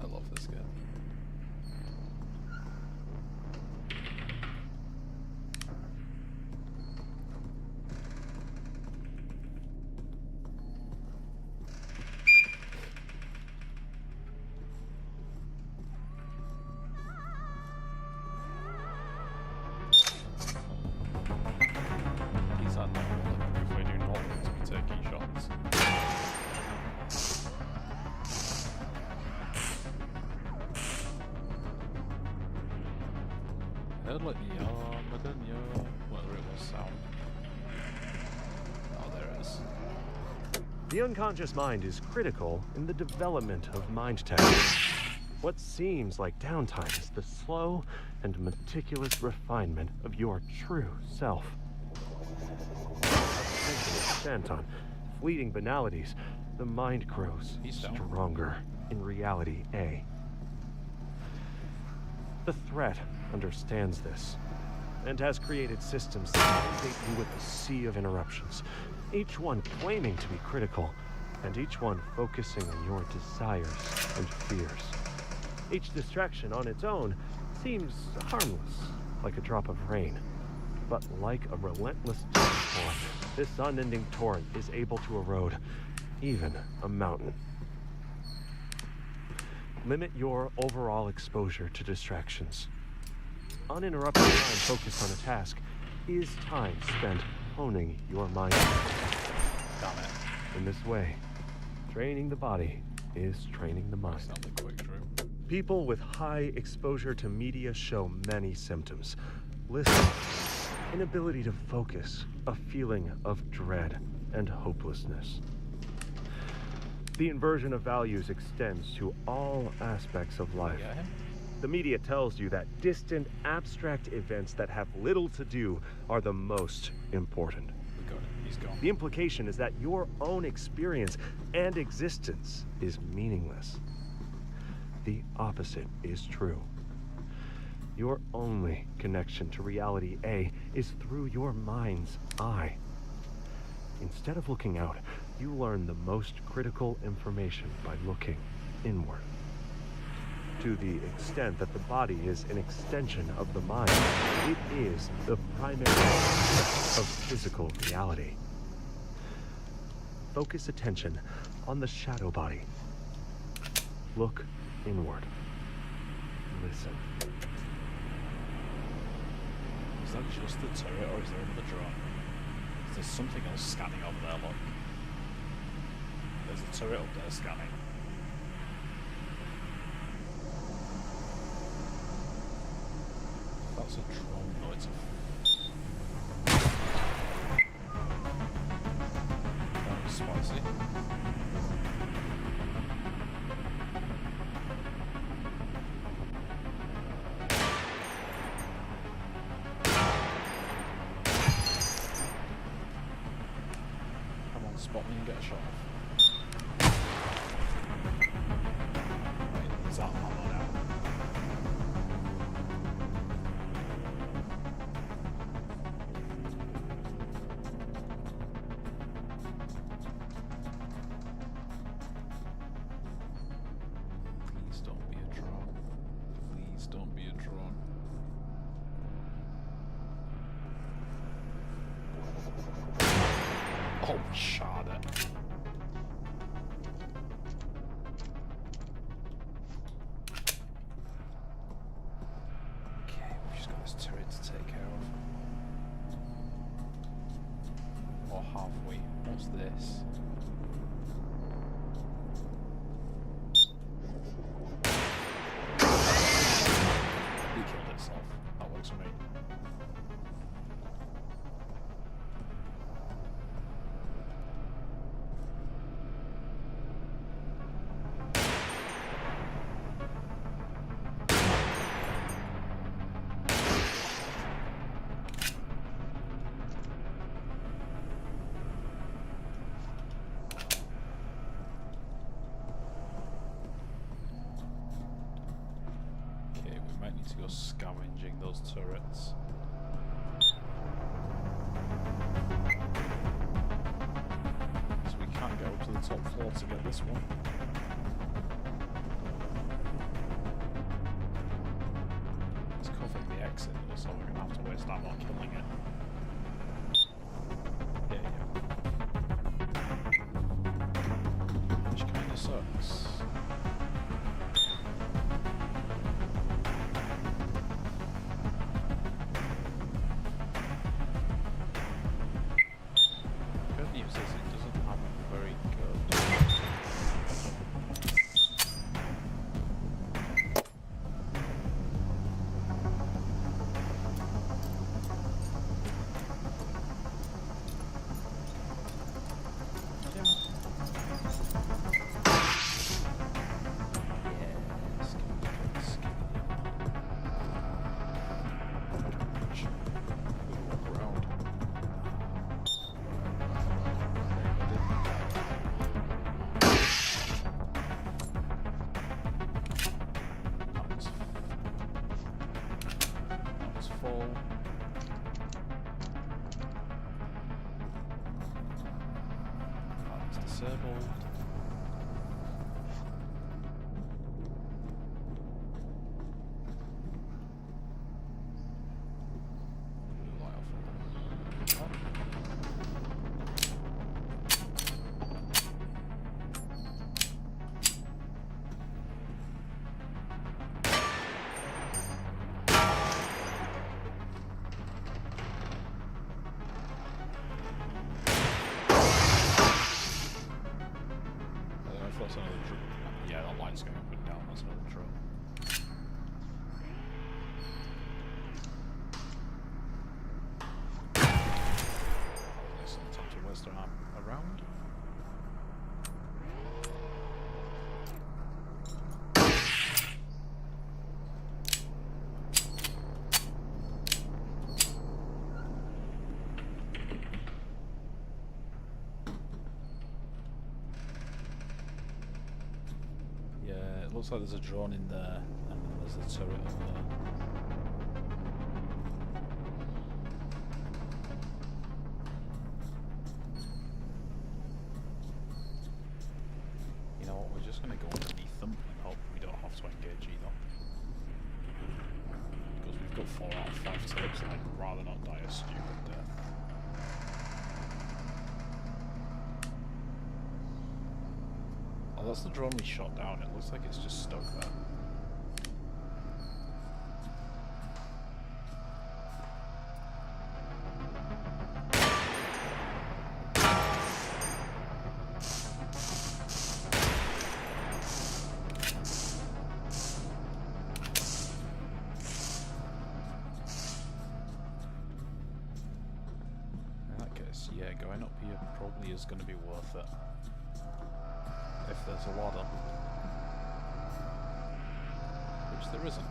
love this game. These are not if we do not want to be taking shots. Heard like the whatever it was sound. Oh, there it is. The unconscious mind is critical in the development of mind tech. What seems like downtime is the slow and meticulous refinement of your true self. Attention is spent on fleeting banalities. The mind grows stronger in reality A. The threat understands this and has created systems that inundate you with a sea of interruptions, each one claiming to be critical, and each one focusing on your desires and fears. Each distraction on its own seems harmless, like a drop of rain. But like a relentless downpour, this unending torrent is able to erode even a mountain. Limit your overall exposure to distractions. Uninterrupted time focused on a task is time spent honing your mind. Damn it. In this way, training the body is training the mind. That's not the quick through. People with high exposure to media show many symptoms. Listen, inability to focus, a feeling of dread and hopelessness. The inversion of values extends to all aspects of life. Get him? The media tells you that distant, abstract events that have little to do are the most important. We got it. He's gone. The implication is that your own experience and existence is meaningless. The opposite is true. Your only connection to reality A is through your mind's eye. Instead of looking out, you learn the most critical information by looking inward. To the extent that the body is an extension of the mind, it is the primary aspect of physical reality. Focus attention on the shadow body. Look inward. Listen. Is that just the turret or is there another drone? There's something else scanning over there, look. There's a turret up there scanning. That's a drone, no, it's a... That was spicy. Come on, spot me and get a shot off. Wait, is that ammo now? Please don't be a drone. Oh, schade. Okay, we've just got this turret to take care of. Or have we? What's this? He killed itself. That works for me. Need to go scavenging those turrets. So we can't go up to the top floor to get this one. It's covering the exit though, so we're gonna have to waste ammo killing it. Which kinda sucks. Disabled. Yeah, the light's going up and down, that's another drone. There's no time to waste around. Looks like there's a drone in there, and then there's a turret up there. You know what, we're just going to go underneath them and hope we don't have to engage either. Because we've got 4 out of 5 tapes and I'd rather not die a stupid death. That's the drone we shot down. It looks like it's just stuck there. In that case, yeah, going up here probably is going to be worth it. If there's a ladder. Which there isn't.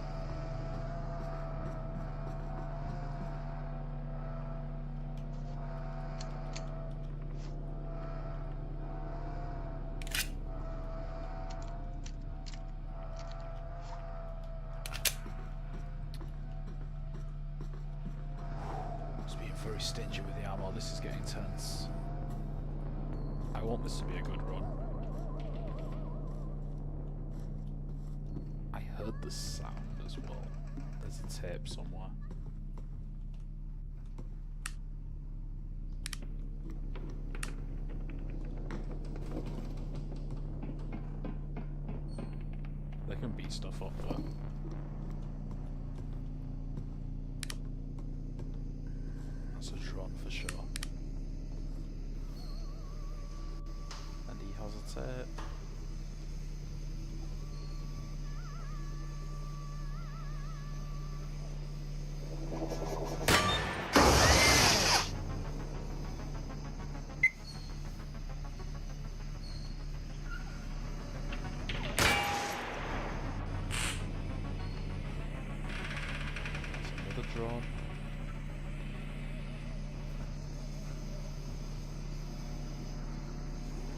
Just being very stingy with the ammo, this is getting tense. I want this to be a good run. I heard the sound as well. There's a tape somewhere. There can be stuff up there. That's a drone for sure. And he has a tape. Drone.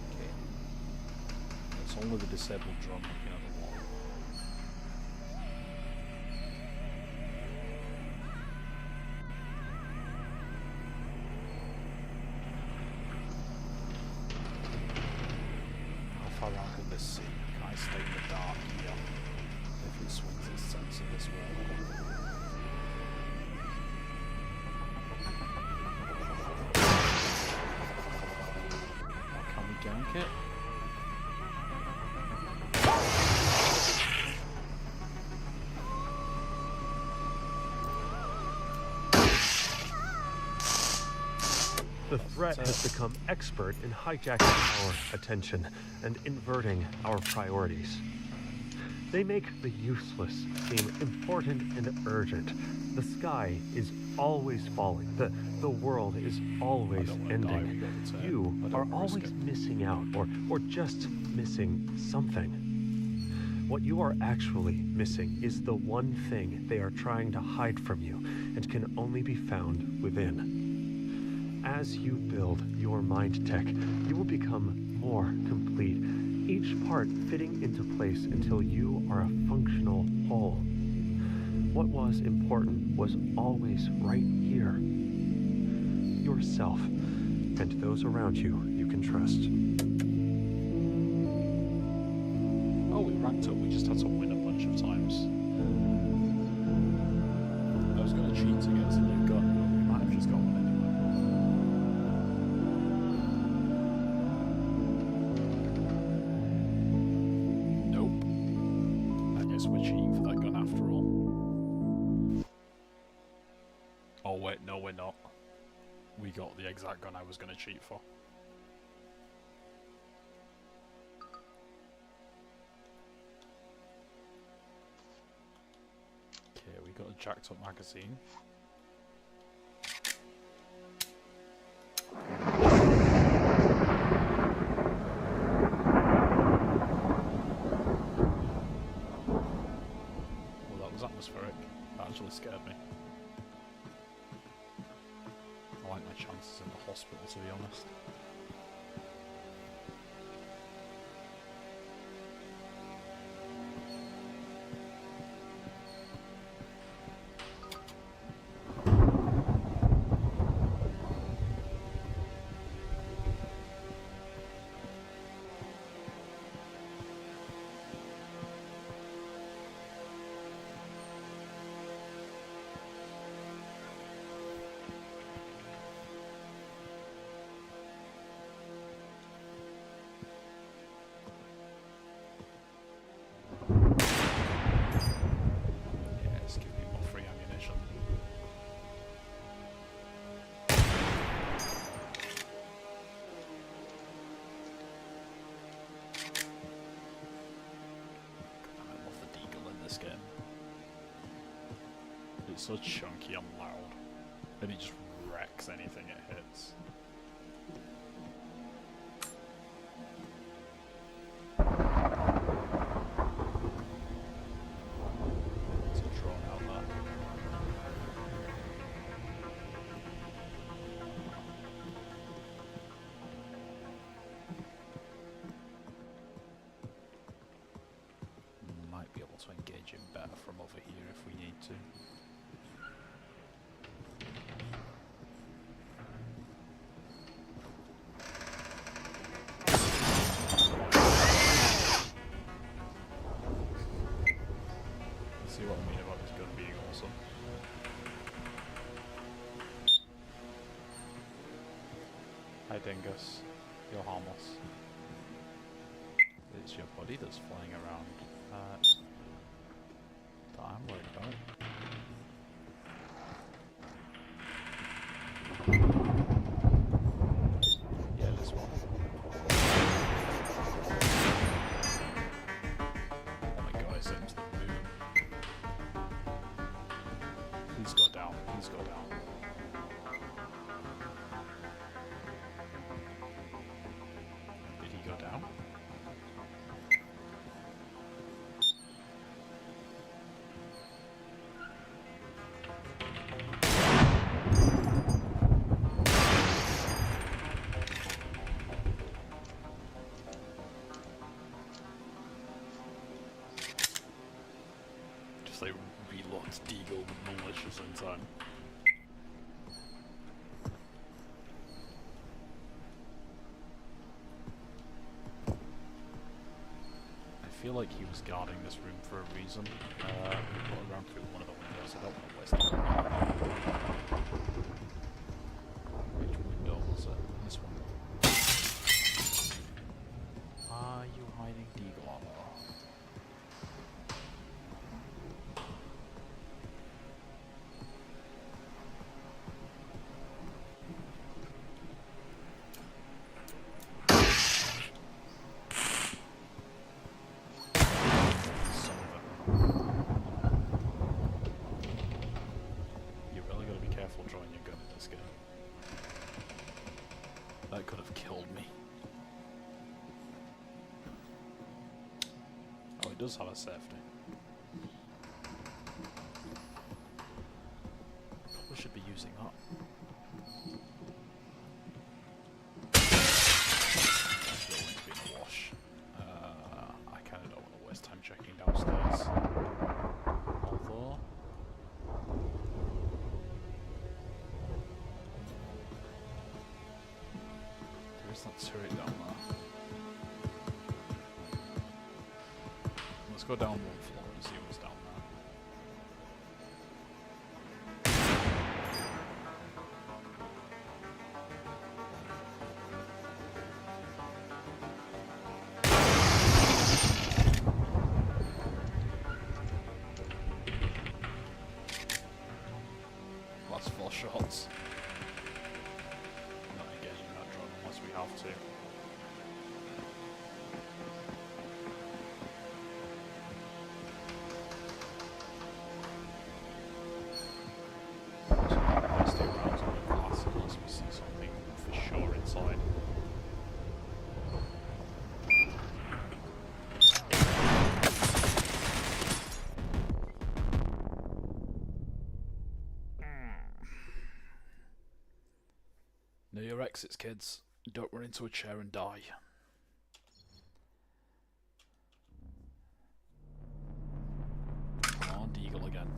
Okay. It's only the disabled drone looking at the wall. How far out can this see? Can I stay in the dark here? If it swings its sensor this way. Gank it. The threat has become expert in hijacking our attention and inverting our priorities. They make the useless seem important and urgent. The sky is always falling. The world is always ending. You are always missing out or just missing something. What you are actually missing is the one thing they are trying to hide from you and can only be found within. As you build your mind tech, you will become more complete, each part fitting into place until you are a functional whole. What was important was always right here. Yourself and those around you can trust. Oh, we ranked up. We just had to win a bunch of times. I was going to cheat to get us a new gun, but we might have just got one anyway. Nope. I guess we're cheating for that gun after all. Oh wait, no we're not. We got the exact gun I was going to cheat for. Okay, we got a jacked up magazine. Well, that was atmospheric. That actually scared me. I like my chances in the hospital, to be honest. Game. It's so chunky and loud, and it just wrecks anything it hits. It's a drone out there. Might be able to engage him better from over here if we need to. See what I mean about this gun being awesome. dingus. You're harmless. It's your body that's flying around. That I'm worried about. Yeah, this one. Oh my god, it's into the moon. Please go down, please go down. Did he go down? Just like relocked Deagle malicious in time. I feel like he was guarding this room for a reason. He put around through one of the windows. I don't know where's that. Which window was it? This one. Are you hiding Deagle ammo? Drawing your gun in this game. That could have killed me. Oh, it does have a safety. Probably should be using that. That's going to be in the wash. I kind of don't want to waste time checking downstairs. Although... There's that turret down there. Let's go down one floor and see what's down there. That's 4 shots. I'm not engaging that drone unless we have to. Let's stay around on the glass unless we see something for sure inside. Know your exits, kids. Don't run into a chair and die. Come on, Deagle again.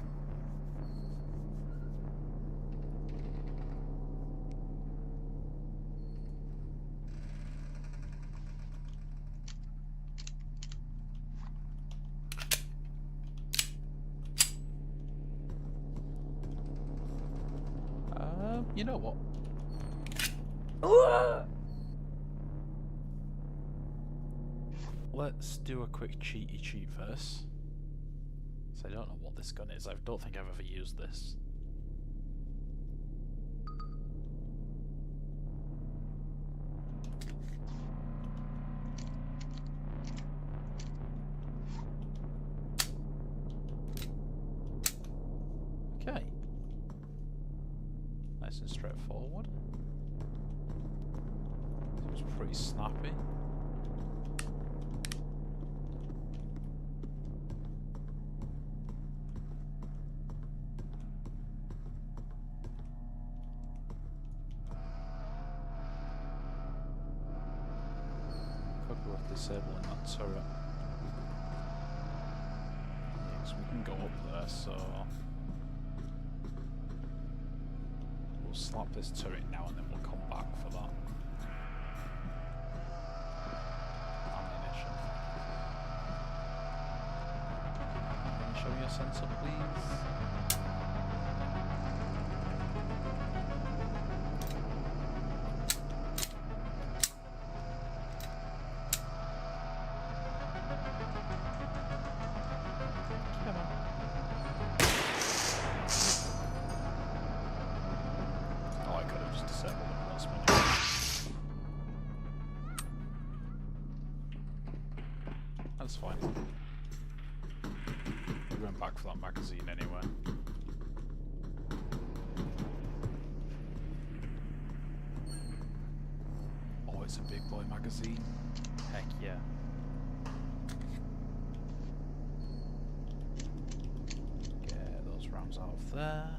You know what? Let's do a quick cheaty cheat first. So I don't know what this gun is. I don't think I've ever used this. Okay. Nice and straightforward. Seems pretty snappy. Could be worth disabling that turret. Yes, we can go up there, so we'll slap this turret now and then we'll come back for that. Ammunition. Can you show me a sensor, please? fine. We went back for that magazine anyway. Oh, it's a big boy magazine. Heck yeah. Get those rounds out of there.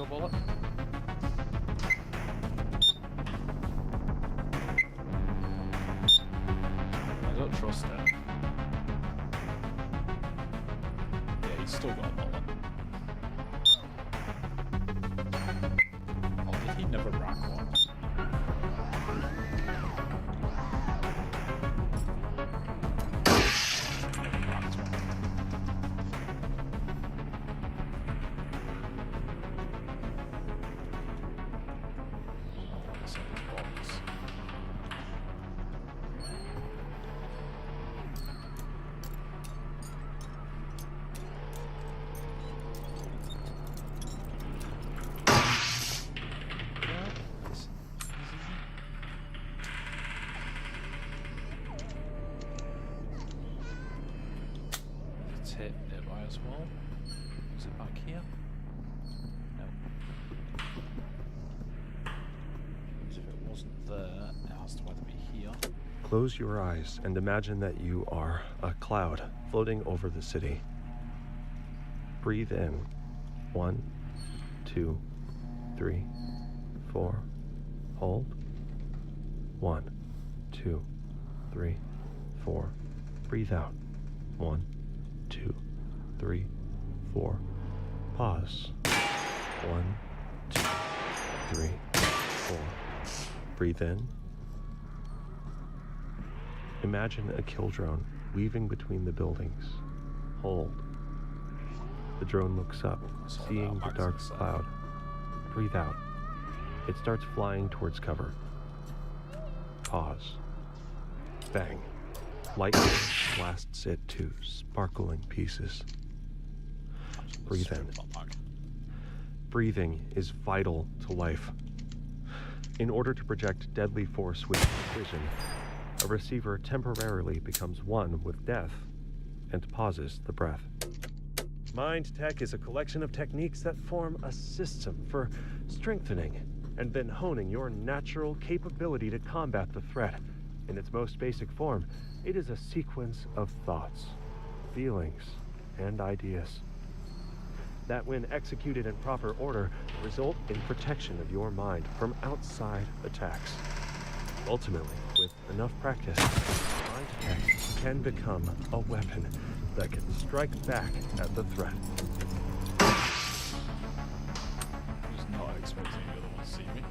Bullet. I don't trust it. Yeah, he's still got a bullet. Oh, did he never rack one? Never racked one. Hit nearby as well. Is it back here? No. Because if it wasn't there, it has to either be here. Close your eyes and imagine that you are a cloud floating over the city. Breathe in. 1, 2, 3, 4. Hold. 1, 2, 3, 4. Breathe out. 1, 2, 3, 4. Pause. 1, 2, 3, 4. Breathe in. Imagine a kill drone weaving between the buildings. Hold. The drone looks up, seeing the dark cloud. Breathe out. It starts flying towards cover. Pause. Bang. Lightning blasts it to sparkling pieces. Breathe in. Breathing is vital to life. In order to project deadly force with precision, a receiver temporarily becomes one with death and pauses the breath. Mind Tech is a collection of techniques that form a system for strengthening and then honing your natural capability to combat the threat. In its most basic form, it is a sequence of thoughts, feelings, and ideas that, when executed in proper order, result in protection of your mind from outside attacks. Ultimately, with enough practice, Mind Tech can become a weapon that can strike back at the threat. I was not expecting the other one to see me.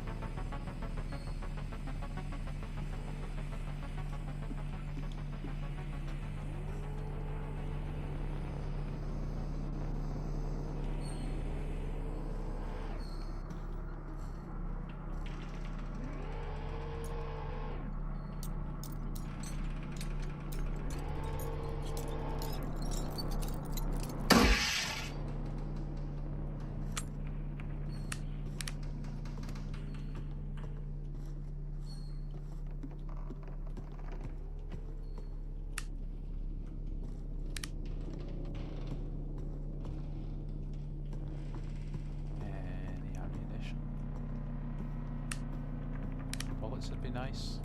Would be nice.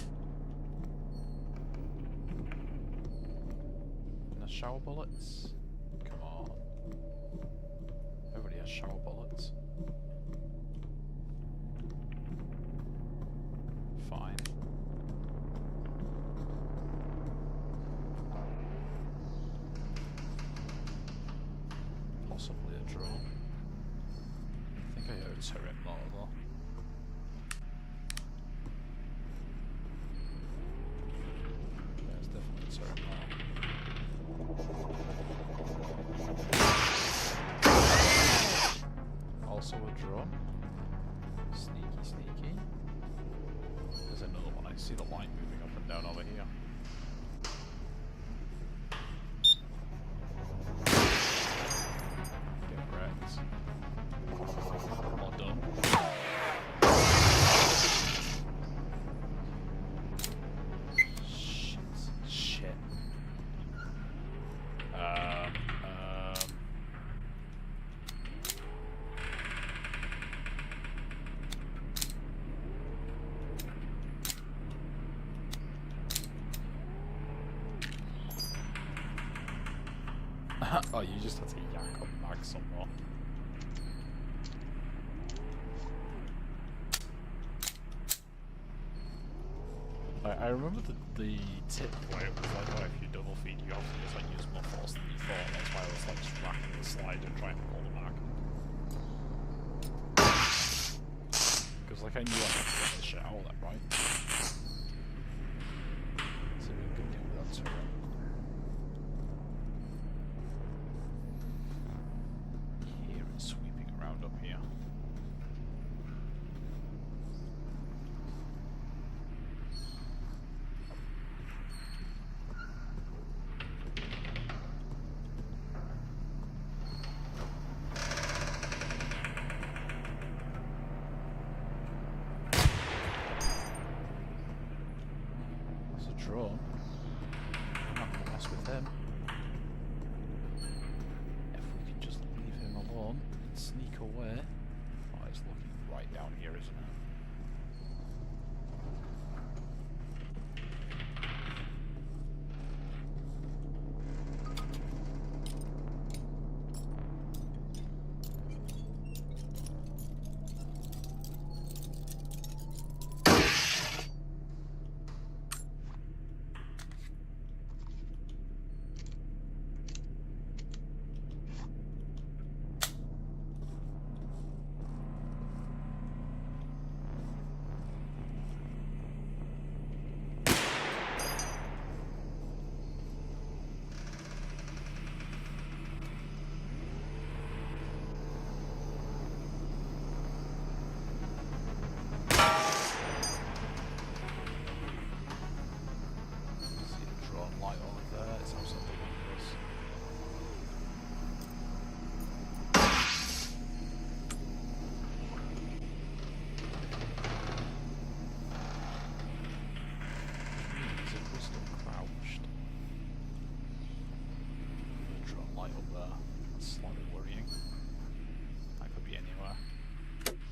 And the shower bullets? Come on. Everybody has shower bullets. Fine. possibly a drone. I think I heard a turret motor though. There's definitely a turret motor. Also a drone. Sneaky, sneaky. There's another one. I see the light moving up and down over here. Get wrecked. More done. Shit. Shit. Oh, you just had to yank up mag somewhere. I remember the tip where it was like, oh, if you double feed, you obviously just like use more force than you thought. That's why I was like just racking the slide and trying to pull the mag. Because like I knew I had to get the shit out of that, right? So we can deal with that turret. Here it's sweeping around up here. Drone. I'm not gonna mess with him. If we can just leave him alone and sneak away. Oh, he's looking right down here, isn't it?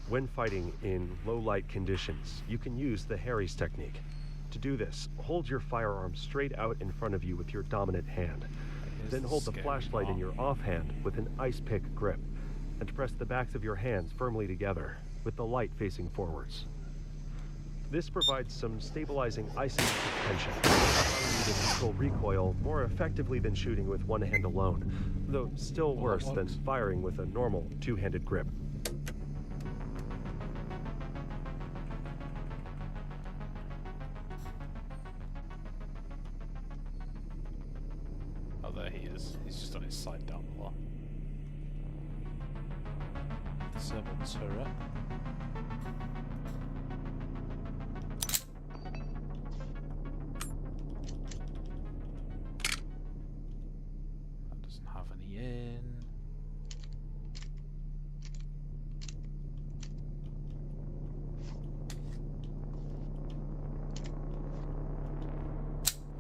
When fighting in low-light conditions, you can use the Harry's technique. To do this, hold your firearm straight out in front of you with your dominant hand. Then hold the flashlight in your offhand with an ice pick grip, and press the backs of your hands firmly together, with the light facing forwards. This provides some stabilizing isometric tension, allowing you to control recoil more effectively than shooting with one hand alone, though still worse than firing with a normal two-handed grip. Oh, there he is. He's just on his side down below. Disable turret. That doesn't have any in.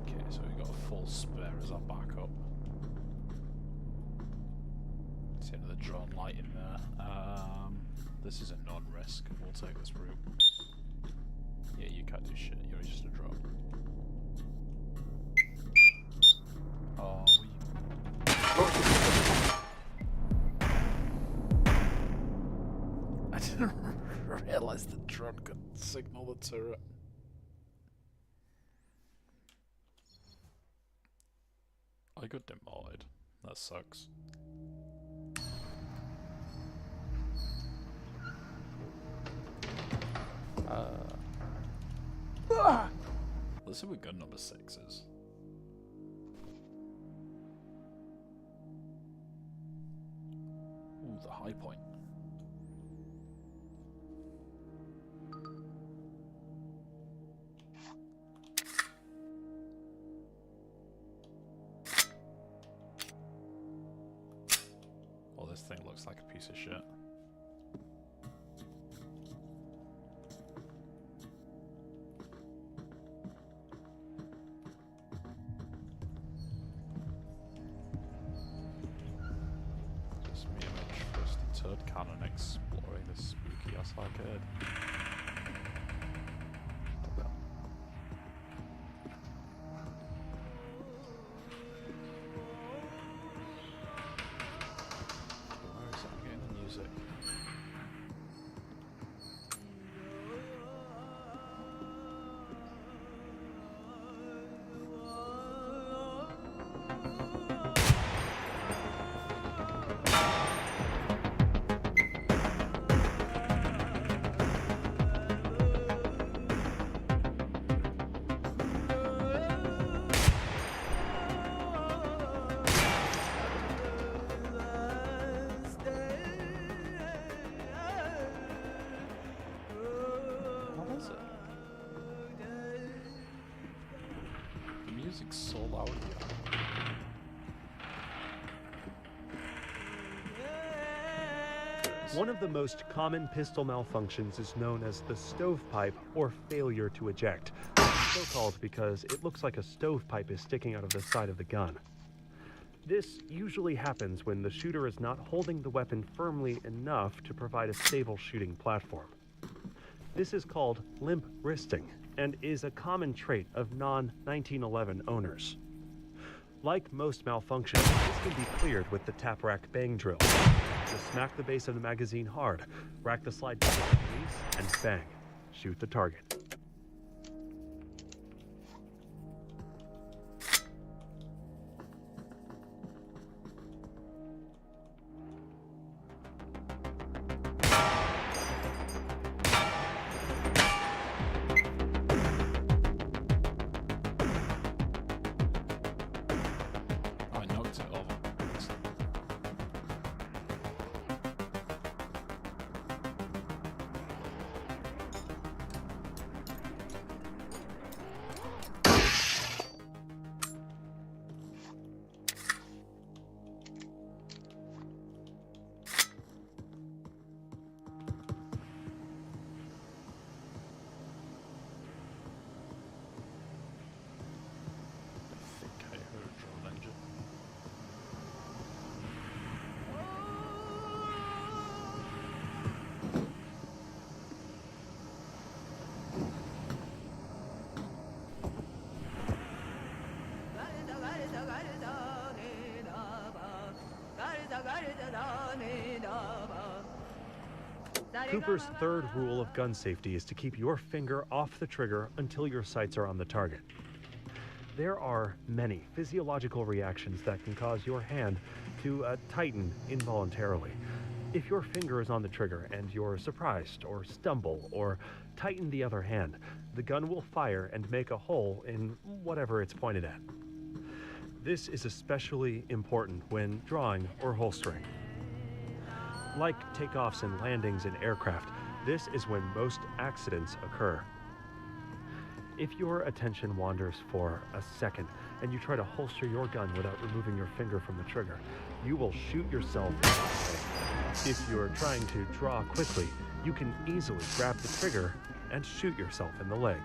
Okay, so we got a full spare as our backup. See another drone light in there. This is a non-risk. We'll take this route. Yeah, you can't do shit. You're just a drone. Oh, I didn't realize the drone could signal the turret. I got demoted. That sucks. Let's see what gun number 6 is. Ooh, the high point. Well, this thing looks like a piece of shit. Cannon exploring this spooky ass arcade. Okay. Where is it getting the music? Music's so loud here. One of the most common pistol malfunctions is known as the stovepipe or failure to eject. It's so called because it looks like a stovepipe is sticking out of the side of the gun. This usually happens when the shooter is not holding the weapon firmly enough to provide a stable shooting platform. This is called limp wristing and is a common trait of non-1911 owners. Like most malfunctions, this can be cleared with the tap rack bang drill. Just smack the base of the magazine hard, rack the slide down, release, and bang. Shoot the target. Cooper's third rule of gun safety is to keep your finger off the trigger until your sights are on the target. There are many physiological reactions that can cause your hand to tighten involuntarily. If your finger is on the trigger and you're surprised or stumble or tighten the other hand, the gun will fire and make a hole in whatever it's pointed at. This is especially important when drawing or holstering. Like takeoffs and landings in aircraft, this is when most accidents occur. If your attention wanders for a second and you try to holster your gun without removing your finger from the trigger, you will shoot yourself in the leg. If you're trying to draw quickly, you can easily grab the trigger and shoot yourself in the leg.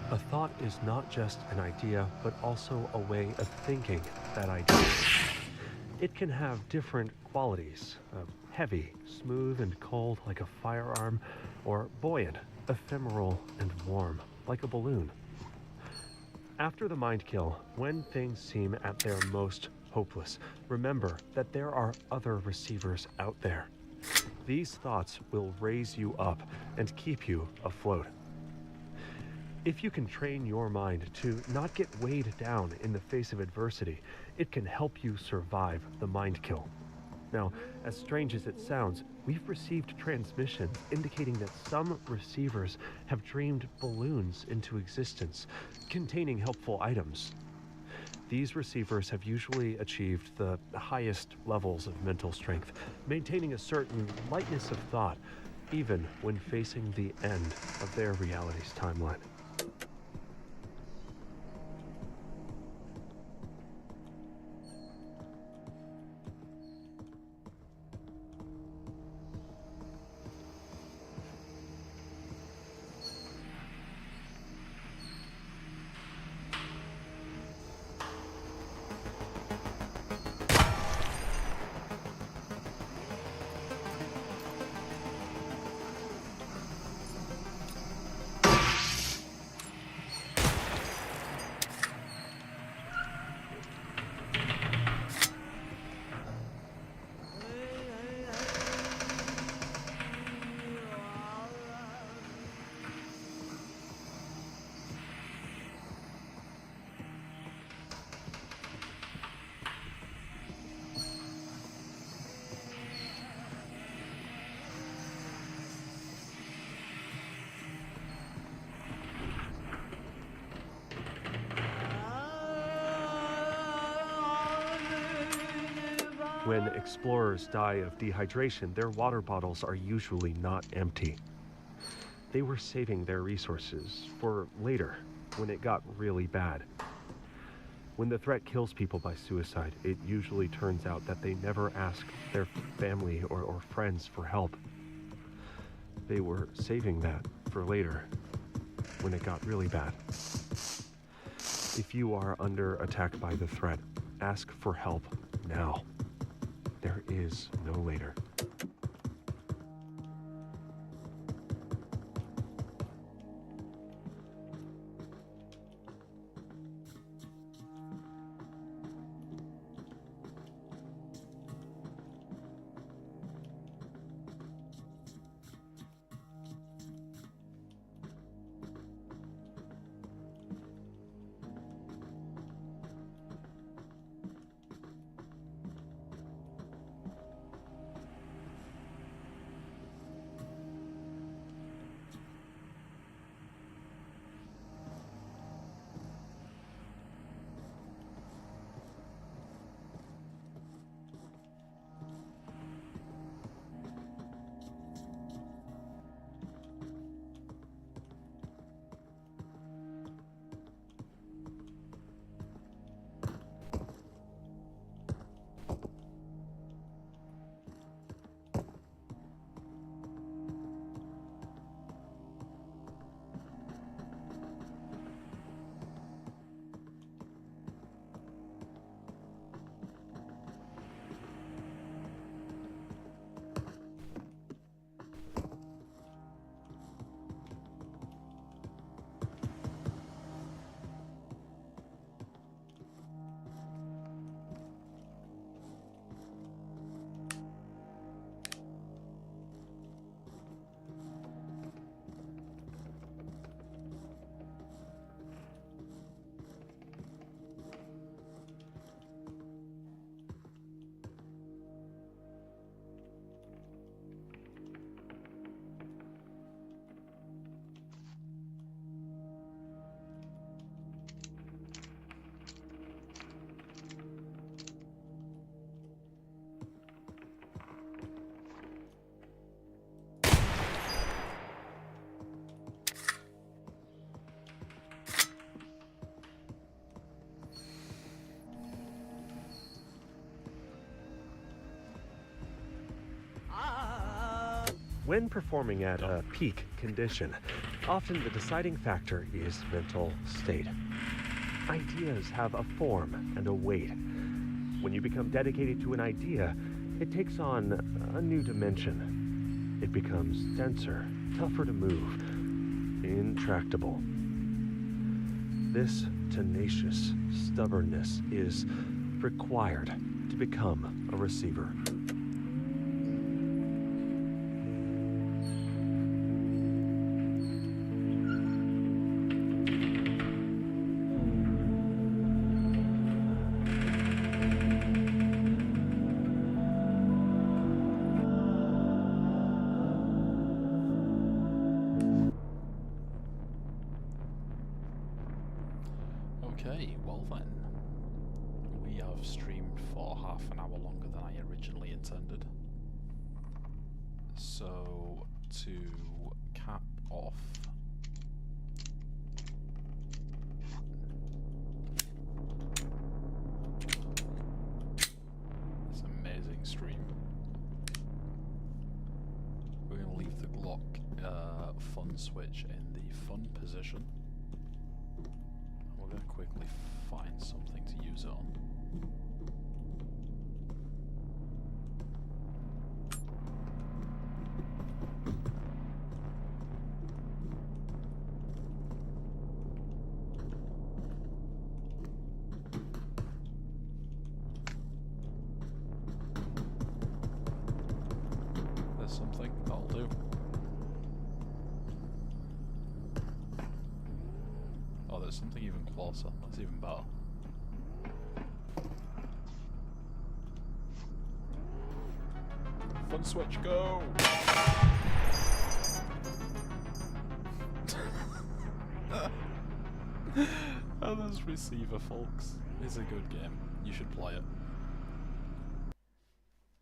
A thought is not just an idea, but also a way of thinking that idea. It can have different qualities, heavy, smooth and cold like a firearm, or buoyant, ephemeral and warm like a balloon. After the mind kill, when things seem at their most hopeless, remember that there are other receivers out there. These thoughts will raise you up and keep you afloat. If you can train your mind to not get weighed down in the face of adversity, it can help you survive the mind kill. Now, as strange as it sounds, we've received transmissions indicating that some receivers have dreamed balloons into existence, containing helpful items. These receivers have usually achieved the highest levels of mental strength, maintaining a certain lightness of thought, even when facing the end of their reality's timeline. When explorers die of dehydration, their water bottles are usually not empty. They were saving their resources for later, when it got really bad. When the threat kills people by suicide, it usually turns out that they never asked their family or friends for help. They were saving that for later, when it got really bad. If you are under attack by the threat, ask for help now. There is no later. When performing at a peak condition, often the deciding factor is mental state. Ideas have a form and a weight. When you become dedicated to an idea, it takes on a new dimension. It becomes denser, tougher to move, intractable. This tenacious stubbornness is required to become a receiver. Okay, well then. We have streamed for half an hour longer than I originally intended. So, to cap off... this amazing stream, we're going to leave the Glock fun switch in the fun position. We're going to quickly find something to use it on. There's something, that'll do. Oh, there's something even closer. That's even better. Fun switch, go! Oh, there's Receiver, folks. It's a good game. You should play it.